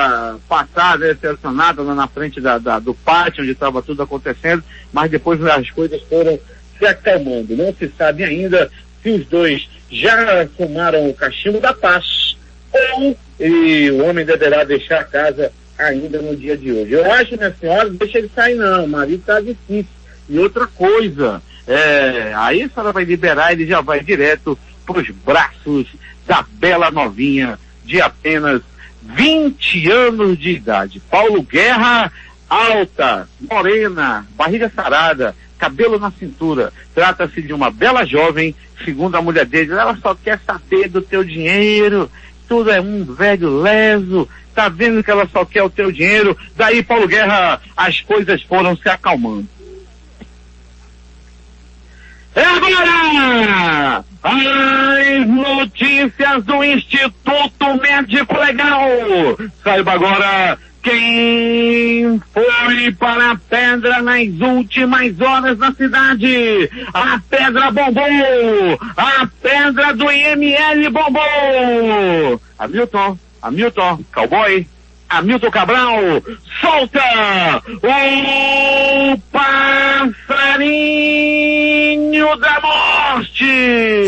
passada, ser acionada lá na frente do pátio onde estava tudo acontecendo, mas depois as coisas foram se acalmando. Não se sabe ainda se os dois já fumaram o cachimbo da paz ou o homem deverá deixar a casa ainda no dia de hoje. Eu acho, minha senhora, deixa ele sair não, o marido tá difícil. E outra coisa, aí a senhora vai liberar, ele já vai direto pros braços da bela novinha de apenas 20 anos de idade. Paulo Guerra, alta, morena, barriga sarada, cabelo na cintura. Trata-se de uma bela jovem, segundo a mulher dele, ela só quer saber do teu dinheiro, tudo é um velho leso, tá vendo que ela só quer o teu dinheiro. Daí, Paulo Guerra, as coisas foram se acalmando. É agora! As notícias do Instituto Médico Legal. Saiba agora quem foi para a pedra nas últimas horas na cidade. A pedra bombou! A pedra do IML bombou! Hamilton, cowboy, Hamilton Cabral, solta o passarinho da morte!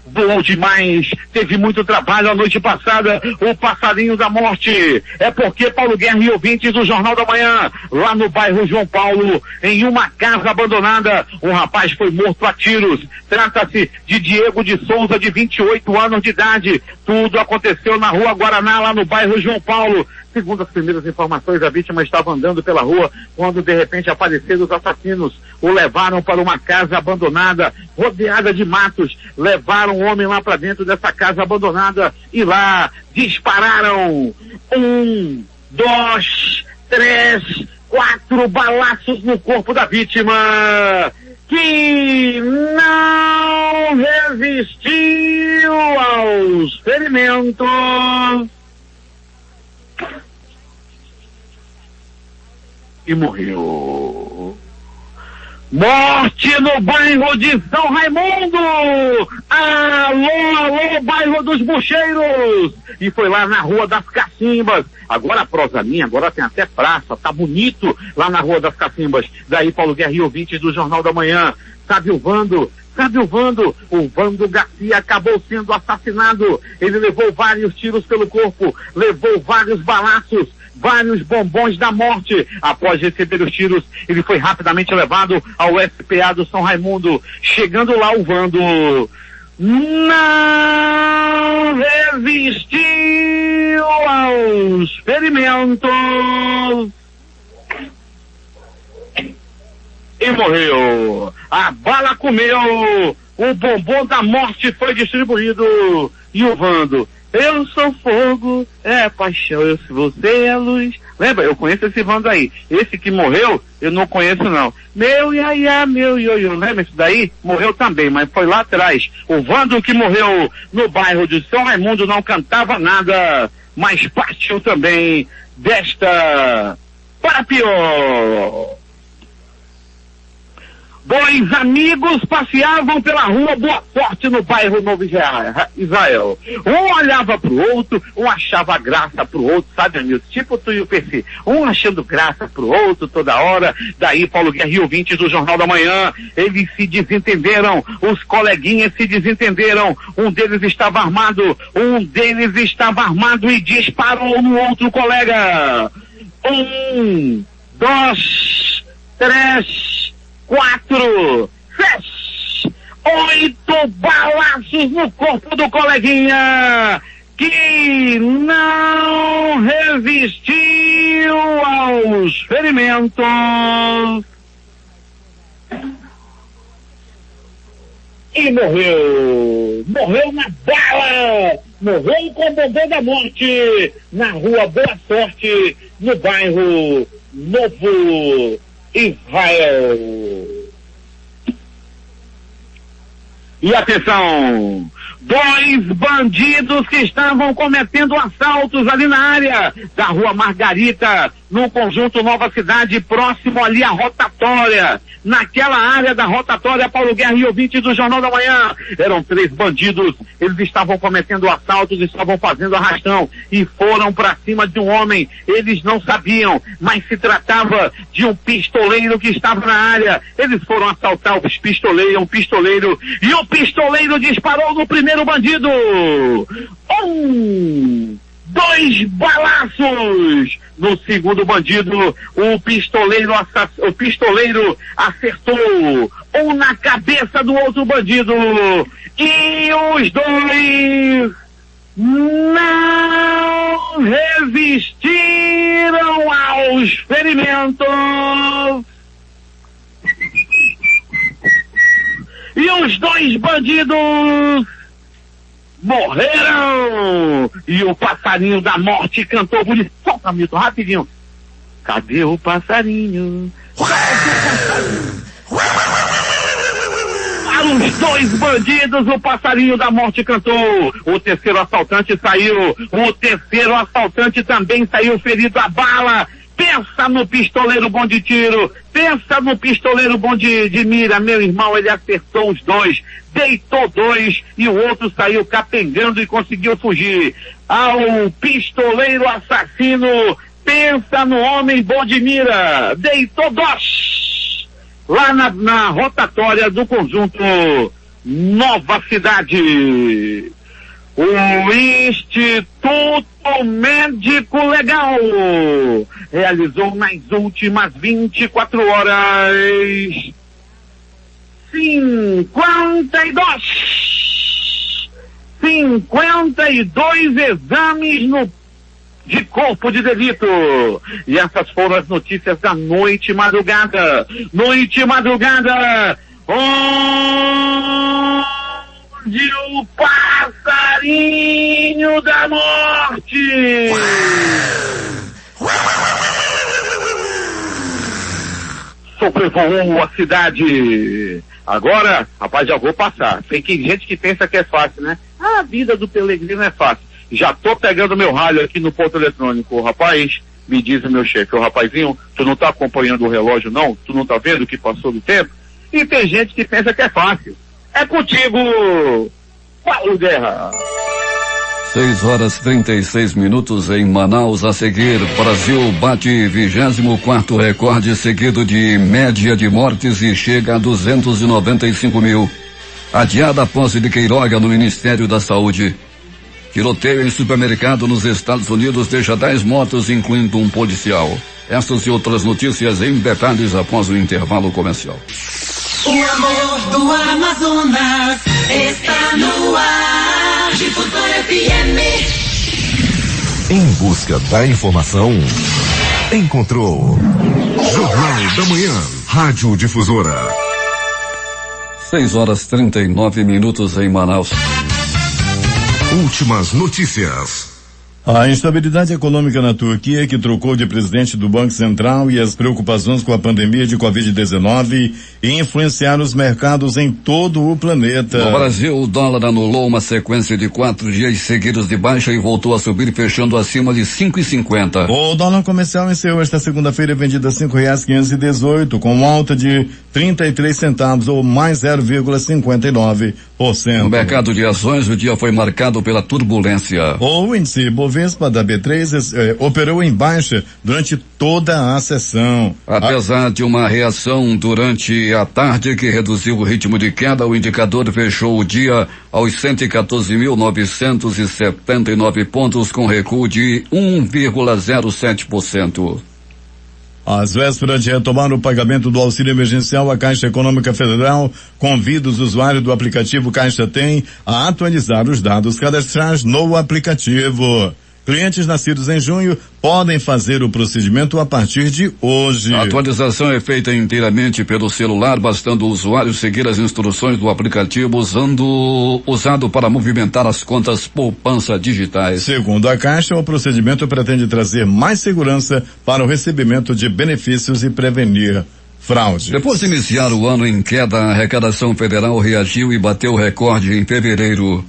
Voou demais, teve muito trabalho a noite passada, o passarinho da morte. É porque Paulo Guerra e ouvintes do Jornal da Manhã, lá no bairro João Paulo, em uma casa abandonada, um rapaz foi morto a tiros. Trata-se de Diego de Souza, de 28 anos de idade. Tudo aconteceu na rua Guaraná, lá no bairro João Paulo. Segundo as primeiras informações, a vítima estava andando pela rua quando de repente apareceram os assassinos. O levaram para uma casa abandonada, rodeada de matos. Levaram o homem lá para dentro dessa casa abandonada e lá dispararam 1, 2, 3, 4 balaços no corpo da vítima, que não resistiu aos ferimentos e morreu. Morte no bairro de São Raimundo! Alô, bairro dos Bucheiros! E foi lá na Rua das Cacimbas. Agora a prosaminha, agora tem até praça, tá bonito lá na Rua das Cacimbas. Daí Paulo Guerra e ouvintes do Jornal da Manhã. Sabe o Vando? O Vando Garcia acabou sendo assassinado. Ele levou vários tiros pelo corpo, levou vários balaços, vários bombons da morte. Após receber os tiros, ele foi rapidamente levado ao SPA do São Raimundo. Chegando lá, o Vando não resistiu aos ferimentos e morreu. A bala comeu, o bombom da morte foi distribuído e o Vando: eu sou fogo, é paixão, se você é luz. Lembra? Eu conheço esse Vando aí. Esse que morreu, eu não conheço não. Meu iaiá, meu ioiô. Lembra esse daí? Morreu também, mas foi lá atrás. O Vando que morreu no bairro de São Raimundo não cantava nada, mas partiu também desta para pior. Dois amigos passeavam pela rua Boa Sorte, no bairro Novo Israel. Um olhava pro outro, um achava graça pro outro, sabe, amigo? Tipo tu e o PC. Um achando graça pro outro toda hora. Daí, Paulo Guerra e ouvintes do Jornal da Manhã, eles se desentenderam, os coleguinhas se desentenderam. Um deles estava armado e disparou no outro colega. 1, 2, 3, 4, 6, 8 balaços no corpo do coleguinha, que não resistiu aos ferimentos e morreu na bala, morreu com o bombom da morte na rua Boa Sorte, no bairro Novo Israel. E atenção, 2 bandidos que estavam cometendo assaltos ali na área da rua Margarita, no conjunto Nova Cidade, próximo ali à rotatória. Naquela área da rotatória, Paulo Guerra e ouvintes do Jornal da Manhã, eram 3 bandidos, eles estavam cometendo assaltos, estavam fazendo arrastão e foram para cima de um homem. Eles não sabiam, mas se tratava de um pistoleiro que estava na área. Eles foram assaltar um pistoleiro, e o pistoleiro disparou no primeiro bandido. 2 balaços no segundo bandido. O pistoleiro acertou um na cabeça do outro bandido, e os 2 não resistiram aos ferimentos e os 2 bandidos morreram. E o passarinho da morte cantou bonito. Solta, Milton, rapidinho. Cadê o passarinho? Para os 2 bandidos, o passarinho da morte cantou. O terceiro assaltante saiu. O terceiro assaltante também saiu ferido a bala. Pensa no pistoleiro bom de tiro, pensa no pistoleiro bom de mira, meu irmão, ele acertou os 2, deitou 2 e o outro saiu capengando e conseguiu fugir. Ao pistoleiro assassino, pensa no homem bom de mira, deitou 2 lá na rotatória do conjunto Nova Cidade. O Instituto Médico Legal realizou nas últimas 24 horas 52 exames de corpo de delito. E essas foram as notícias da noite e madrugada. De o passarinho da morte sobrevoou a cidade. Agora, rapaz, já vou passar. Tem gente que pensa que é fácil, né? A vida do Pelegrino é fácil. Já tô pegando meu ralho aqui no ponto eletrônico. Rapaz, me diz o meu chefe, ô rapazinho, tu não tá acompanhando o relógio não? Tu não tá vendo que passou do tempo? E tem gente que pensa que é fácil. É contigo, Paulo Guerra. 6h36 em Manaus. A seguir, Brasil bate 24º recorde seguido de média de mortes e chega a 295 mil. Adiada a posse de Queiroga no Ministério da Saúde. Tiroteio em supermercado nos Estados Unidos deixa 10 mortos, incluindo um policial. Essas e outras notícias em detalhes após o intervalo comercial. O amor do Amazonas está no ar. Difusora FM. Em busca da informação, encontrou Jornal da Manhã, Rádio Difusora. 6h39 em Manaus. Últimas notícias. A instabilidade econômica na Turquia, que trocou de presidente do Banco Central, e as preocupações com a pandemia de Covid-19 influenciaram os mercados em todo o planeta. No Brasil, o dólar anulou uma sequência de 4 dias seguidos de baixa e voltou a subir, fechando acima de 5,50. O dólar comercial encerrou esta segunda-feira vendido a R$5,518, com alta de 33 centavos ou mais 0,59%. No mercado de ações, o dia foi marcado pela turbulência. O índice Bovespa da B3 operou em baixa durante toda a sessão. Apesar de uma reação durante a tarde que reduziu o ritmo de queda, o indicador fechou o dia aos 114.979 pontos, com recuo de 1,07%. Às vésperas de retomar o pagamento do auxílio emergencial, a Caixa Econômica Federal convida os usuários do aplicativo Caixa Tem a atualizar os dados cadastrais no aplicativo. Clientes nascidos em junho podem fazer o procedimento a partir de hoje. A atualização é feita inteiramente pelo celular, bastando o usuário seguir as instruções do aplicativo usado para movimentar as contas poupança digitais. Segundo a Caixa, o procedimento pretende trazer mais segurança para o recebimento de benefícios e prevenir fraude. Depois de iniciar o ano em queda, a arrecadação federal reagiu e bateu recorde em fevereiro.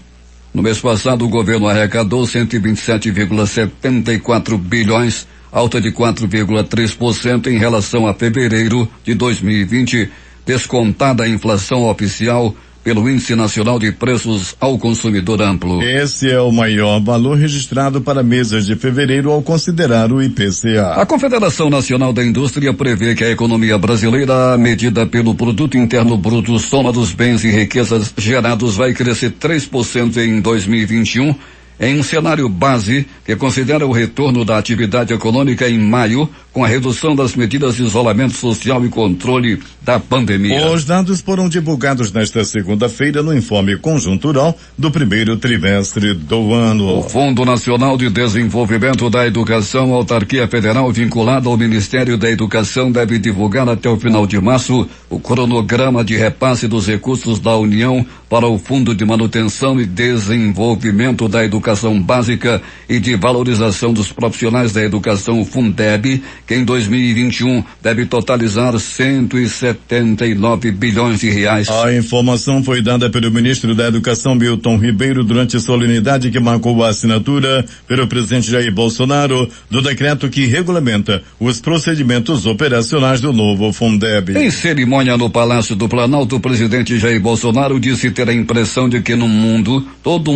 No mês passado, o governo arrecadou 127,74 bilhões, alta de 4,3% em relação a fevereiro de 2020, descontada a inflação oficial pelo Índice Nacional de Preços ao Consumidor Amplo. Esse é o maior valor registrado para meses de fevereiro ao considerar o IPCA. A Confederação Nacional da Indústria prevê que a economia brasileira, medida pelo Produto Interno Bruto, soma dos bens e riquezas gerados, vai crescer 3% em 2021, em um cenário base que considera o retorno da atividade econômica em maio, com a redução das medidas de isolamento social e controle da pandemia. Os dados foram divulgados nesta segunda-feira no informe conjuntural do primeiro trimestre do ano. O Fundo Nacional de Desenvolvimento da Educação, autarquia federal vinculada ao Ministério da Educação, deve divulgar até o final de março o cronograma de repasse dos recursos da União para o Fundo de Manutenção e Desenvolvimento da Educação Básica e de Valorização dos Profissionais da Educação, Fundeb, que em 2021 deve totalizar 179 bilhões de reais. A informação foi dada pelo ministro da Educação, Milton Ribeiro, durante a solenidade que marcou a assinatura pelo presidente Jair Bolsonaro do decreto que regulamenta os procedimentos operacionais do novo Fundeb. Em cerimônia no Palácio do Planalto, o presidente Jair Bolsonaro disse ter a impressão de que no mundo todo,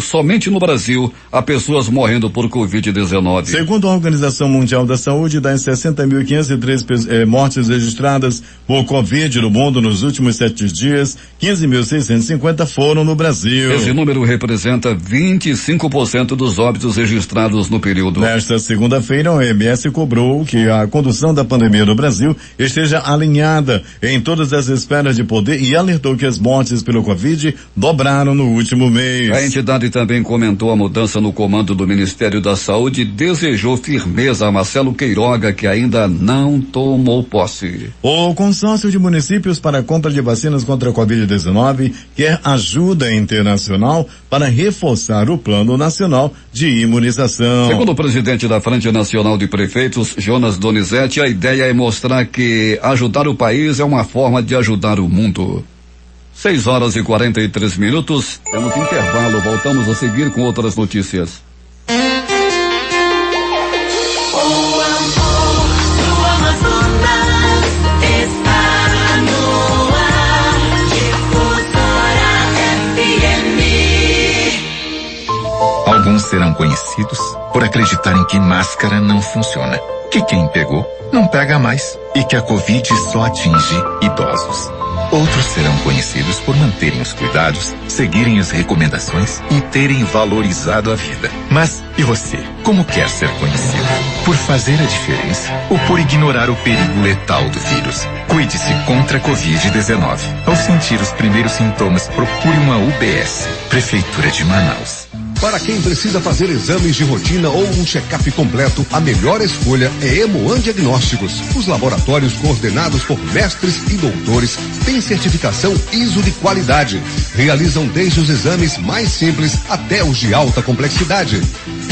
somente no Brasil, há pessoas morrendo por Covid-19. Segundo a Organização Mundial da Saúde, das 60.503 mortes registradas por Covid no mundo nos últimos 7 dias, 15.650 foram no Brasil. Esse número representa 25% dos óbitos registrados no período. Nesta segunda-feira, a OMS cobrou que a condução da pandemia no Brasil esteja alinhada em todas as esferas de poder e alertou que as mortes pelo Covid dobraram no último mês. A entidade também comentou a mudança no comando do Ministério da Saúde e desejou firmeza a Marcelo Queiroga, que ainda não tomou posse. O consórcio de municípios para a compra de vacinas contra a Covid-19 quer ajuda internacional para reforçar o Plano Nacional de Imunização. Segundo o presidente da Frente Nacional de Prefeitos, Jonas Donizete, a ideia é mostrar que ajudar o país é uma forma de ajudar o mundo. 6h43. Temos intervalo, voltamos a seguir com outras notícias. Alguns serão conhecidos por acreditarem que máscara não funciona, que quem pegou não pega mais e que a Covid só atinge idosos. Outros serão conhecidos por manterem os cuidados, seguirem as recomendações e terem valorizado a vida. Mas e você? Como quer ser conhecido? Por fazer a diferença ou por ignorar o perigo letal do vírus? Cuide-se contra a Covid-19. Ao sentir os primeiros sintomas, procure uma UBS. Prefeitura de Manaus. Para quem precisa fazer exames de rotina ou um check-up completo, a melhor escolha é Hemoan Diagnósticos. Os laboratórios coordenados por mestres e doutores têm certificação ISO de qualidade. Realizam desde os exames mais simples até os de alta complexidade.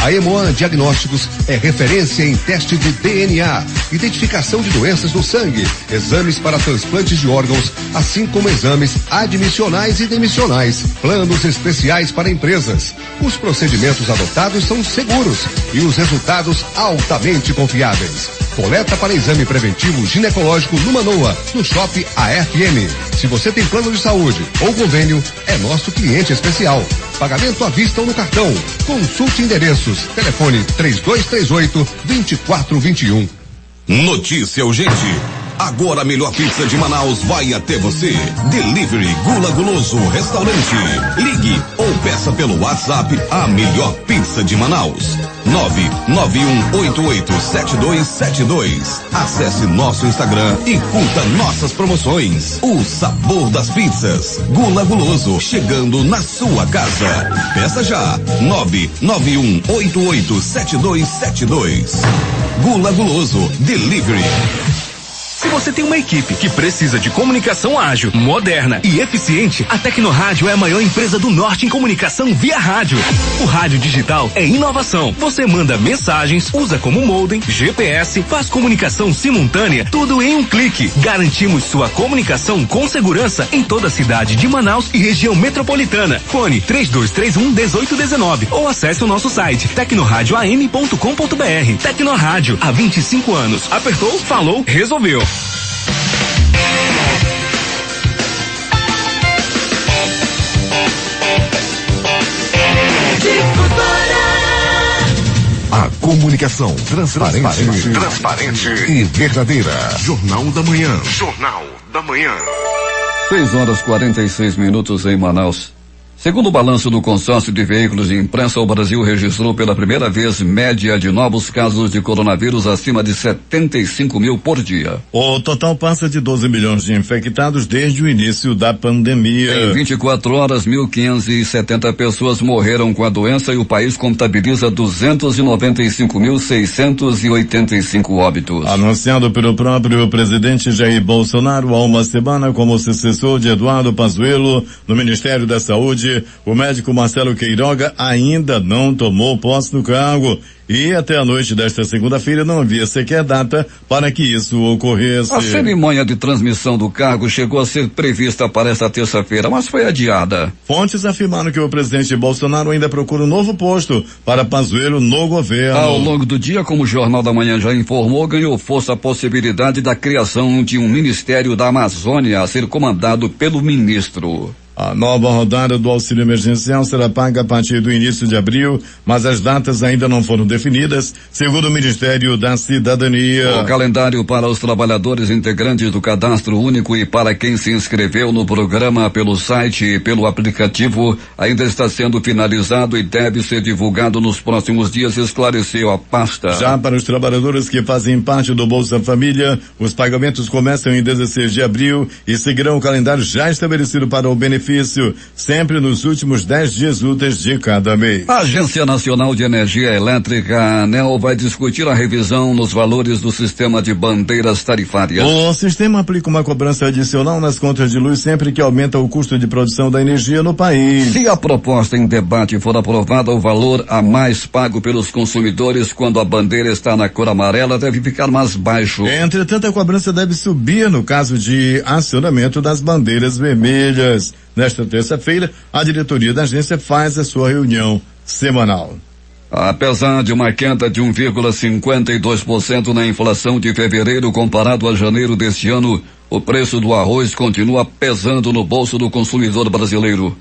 A Hemoan Diagnósticos é referência em teste de DNA, identificação de doenças no sangue, exames para transplantes de órgãos, assim como exames admissionais e demissionais, planos especiais para empresas. Os procedimentos adotados são seguros e os resultados altamente confiáveis. Coleta para exame preventivo ginecológico no Manoa, no Shopping AFM. Se você tem plano de saúde ou convênio, é nosso cliente especial. Pagamento à vista ou no cartão. Consulte endereços. Telefone 3238-2421. Notícia urgente. Agora a melhor pizza de Manaus vai até você. Delivery Gula Guloso Restaurante. Ligue ou peça pelo WhatsApp a melhor pizza de Manaus. 991887272. Acesse nosso Instagram e curta nossas promoções. O sabor das pizzas. Gula Guloso, chegando na sua casa. Peça já. 991887272. Gula Guloso Delivery. Se você tem uma equipe que precisa de comunicação ágil, moderna e eficiente, a Tecnorádio é a maior empresa do Norte em comunicação via rádio. O rádio digital é inovação. Você manda mensagens, usa como modem, GPS, faz comunicação simultânea, tudo em um clique. Garantimos sua comunicação com segurança em toda a cidade de Manaus e região metropolitana. Fone 3231-1819 ou acesse o nosso site tecnoradioam.com.br. Tecnorádio, há 25 anos. Apertou, falou, resolveu. A comunicação transparente e verdadeira. Jornal da Manhã. Jornal da Manhã. 6h46 em Manaus. Segundo o balanço do consórcio de veículos de imprensa, o Brasil registrou pela primeira vez média de novos casos de coronavírus acima de 75 mil por dia. O total passa de 12 milhões de infectados desde o início da pandemia. Em 24 horas, 1.570 pessoas morreram com a doença e o país contabiliza 295.685 óbitos. Anunciado pelo próprio presidente Jair Bolsonaro há uma semana como sucessor de Eduardo Pazuello no Ministério da Saúde, o médico Marcelo Queiroga ainda não tomou posse do cargo e até a noite desta segunda-feira não havia sequer data para que isso ocorresse. A cerimônia de transmissão do cargo chegou a ser prevista para esta terça-feira, mas foi adiada. Fontes afirmaram que o presidente Bolsonaro ainda procura um novo posto para Pazuello no governo. Ao longo do dia, como o Jornal da Manhã já informou, ganhou força a possibilidade da criação de um Ministério da Amazônia a ser comandado pelo ministro. A nova rodada do auxílio emergencial será paga a partir do início de abril, mas as datas ainda não foram definidas, segundo o Ministério da Cidadania. O calendário para os trabalhadores integrantes do Cadastro Único e para quem se inscreveu no programa pelo site e pelo aplicativo ainda está sendo finalizado e deve ser divulgado nos próximos dias, esclareceu a pasta. Já para os trabalhadores que fazem parte do Bolsa Família, os pagamentos começam em 16 de abril e seguirão o calendário já estabelecido para o benefício, sempre nos últimos 10 dias úteis de cada mês. A Agência Nacional de Energia Elétrica, a ANEEL, vai discutir a revisão nos valores do sistema de bandeiras tarifárias. O sistema aplica uma cobrança adicional nas contas de luz sempre que aumenta o custo de produção da energia no país. Se a proposta em debate for aprovada, o valor a mais pago pelos consumidores quando a bandeira está na cor amarela deve ficar mais baixo. Entretanto, a cobrança deve subir no caso de acionamento das bandeiras vermelhas. Nesta terça-feira, a diretoria da agência faz a sua reunião semanal. Apesar de uma queda de 1,52% na inflação de fevereiro comparado a janeiro deste ano, o preço do arroz continua pesando no bolso do consumidor brasileiro,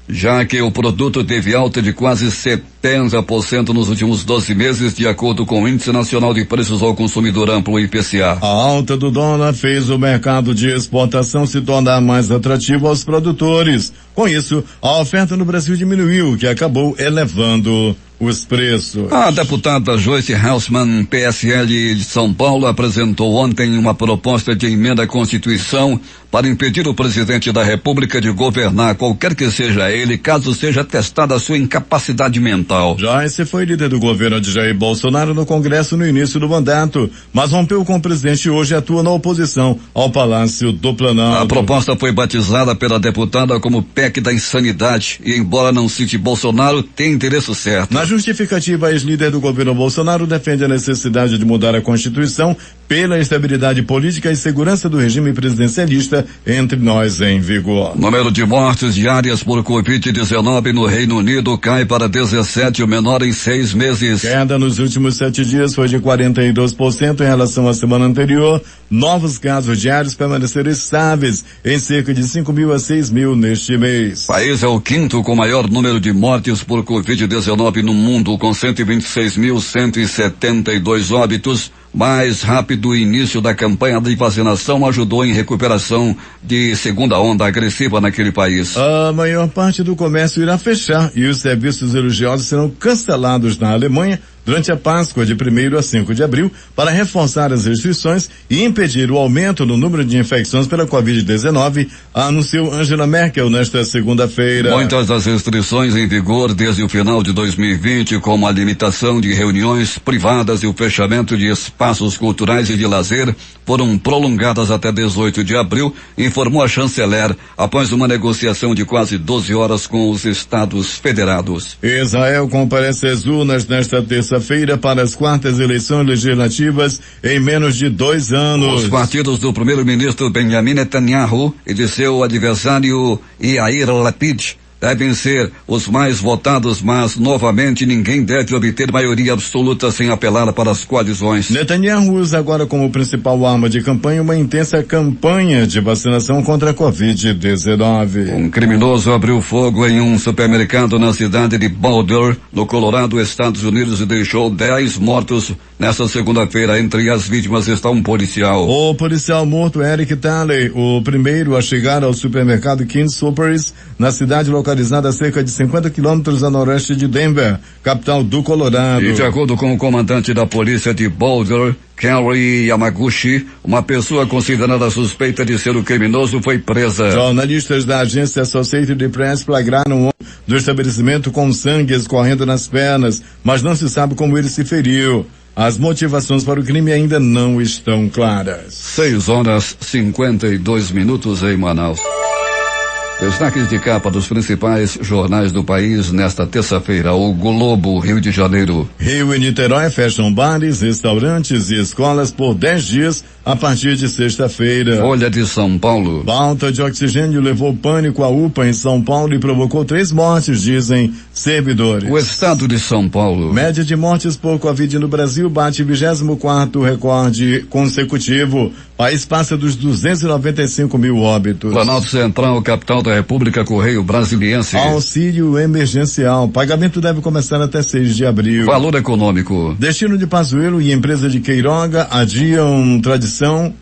já que o produto teve alta de quase 70% nos últimos 12 meses, de acordo com o Índice Nacional de Preços ao Consumidor Amplo, IPCA. A alta do dólar fez o mercado de exportação se tornar mais atrativo aos produtores. Com isso, a oferta no Brasil diminuiu, o que acabou elevando os preços. A deputada Joyce Haussmann, PSL de São Paulo, apresentou ontem uma proposta de emenda à Constituição para impedir o presidente da República de governar, qualquer que seja ele, caso seja testada a sua incapacidade mental. Joyce foi líder do governo de Jair Bolsonaro no Congresso no início do mandato, mas rompeu com o presidente e hoje atua na oposição ao Palácio do Planalto. A proposta foi batizada pela deputada como PEC da insanidade e, embora não cite Bolsonaro, tem endereço certo. Na justificativa, a ex-líder do governo Bolsonaro defende a necessidade de mudar a Constituição pela estabilidade política e segurança do regime presidencialista entre nós em vigor. O número de mortes diárias por Covid-19 no Reino Unido cai para 17, o menor em 6 meses. Queda nos últimos 7 dias foi de 42% em relação à semana anterior. Novos casos diários permaneceram estáveis em cerca de 5.000 a 6.000 neste mês. O país é o quinto com maior número de mortes por Covid-19 no mundo, com 126.172 óbitos. Mais rápido início da campanha de vacinação ajudou em recuperação de segunda onda agressiva naquele país. A maior parte do comércio irá fechar e os serviços religiosos serão cancelados na Alemanha durante a Páscoa de 1º a 5 de abril para reforçar as restrições e impedir o aumento no número de infecções pela Covid-19, anunciou Angela Merkel nesta segunda-feira. Muitas das restrições em vigor desde o final de 2020, como a limitação de reuniões privadas e o fechamento de espaços culturais e de lazer, foram prolongadas até 18 de abril, informou a chanceler, após uma negociação de quase 12 horas com os Estados federados. Israel comparece às urnas nesta terça-feira para as 4ª eleições legislativas em menos de 2 anos. Os partidos do primeiro-ministro Benjamin Netanyahu e de seu adversário Yair Lapid devem ser os mais votados, mas novamente ninguém deve obter maioria absoluta sem apelar para as coalizões. Netanyahu usa agora como principal arma de campanha uma intensa campanha de vacinação contra a Covid-19. Um criminoso abriu fogo em um supermercado na cidade de Boulder, no Colorado, Estados Unidos, e deixou 10 mortos. Nesta segunda-feira, entre as vítimas está um policial. O policial morto, Eric Talley, o primeiro a chegar ao supermercado King Soopers, na cidade localizada a cerca de 50 quilômetros a noroeste de Denver, capital do Colorado. E de acordo com o comandante da polícia de Boulder, Kerry Yamaguchi, uma pessoa considerada suspeita de ser o criminoso foi presa. Jornalistas da agência Associated Press flagraram o homem do estabelecimento com sangue escorrendo nas pernas, mas não se sabe como ele se feriu. As motivações para o crime ainda não estão claras. 6h52 em Manaus. Destaques de capa dos principais jornais do país nesta terça-feira. O Globo, Rio de Janeiro. Rio e Niterói fecham bares, restaurantes e escolas por 10 dias a partir de sexta-feira. Folha de São Paulo. Falta de oxigênio levou pânico à UPA em São Paulo e provocou 3 mortes, dizem servidores. O estado de São Paulo. Média de mortes por Covid no Brasil bate 24º recorde consecutivo. País passa dos 295 mil óbitos. Planalto Central, capital da República, Correio Brasiliense. Auxílio emergencial. Pagamento deve começar até 6 de abril. Valor econômico. Destino de Pazuello e empresa de Queiroga adiam transição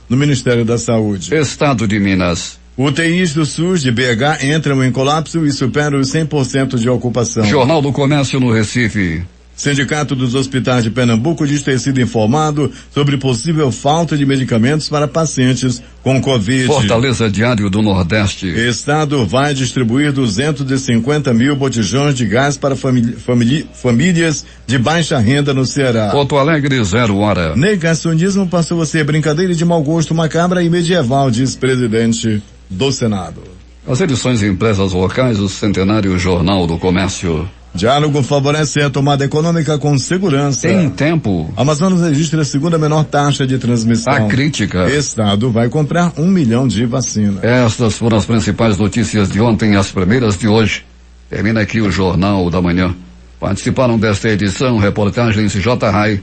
no Ministério da Saúde. Estado de Minas. UTIs do SUS de BH entram em colapso e superam os 100% de ocupação. Jornal do Comércio no Recife. Sindicato dos Hospitais de Pernambuco diz ter sido informado sobre possível falta de medicamentos para pacientes com Covid. Fortaleza Diário do Nordeste. Estado vai distribuir 250 mil botijões de gás para famílias de baixa renda no Ceará. Porto Alegre, 0 hora. Negacionismo passou a ser brincadeira de mau gosto macabra e medieval, diz presidente do Senado. As edições impressas locais, o centenário Jornal do Comércio. Diálogo favorece a tomada econômica com segurança. Em tempo. Amazonas registra a segunda menor taxa de transmissão. A crítica. Estado vai comprar 1 milhão de vacinas. Estas foram as principais notícias de ontem, as primeiras de hoje. Termina aqui o Jornal da Manhã. Participaram desta edição reportagens J. Rai,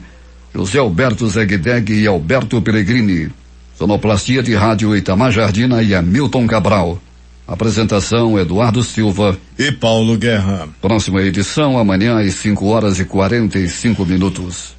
José Alberto Zegdeg e Alberto Pellegrini. Sonoplastia de rádio Itamar Jardina e Hamilton Cabral. Apresentação Eduardo Silva e Paulo Guerra. Próxima edição amanhã às 5h45.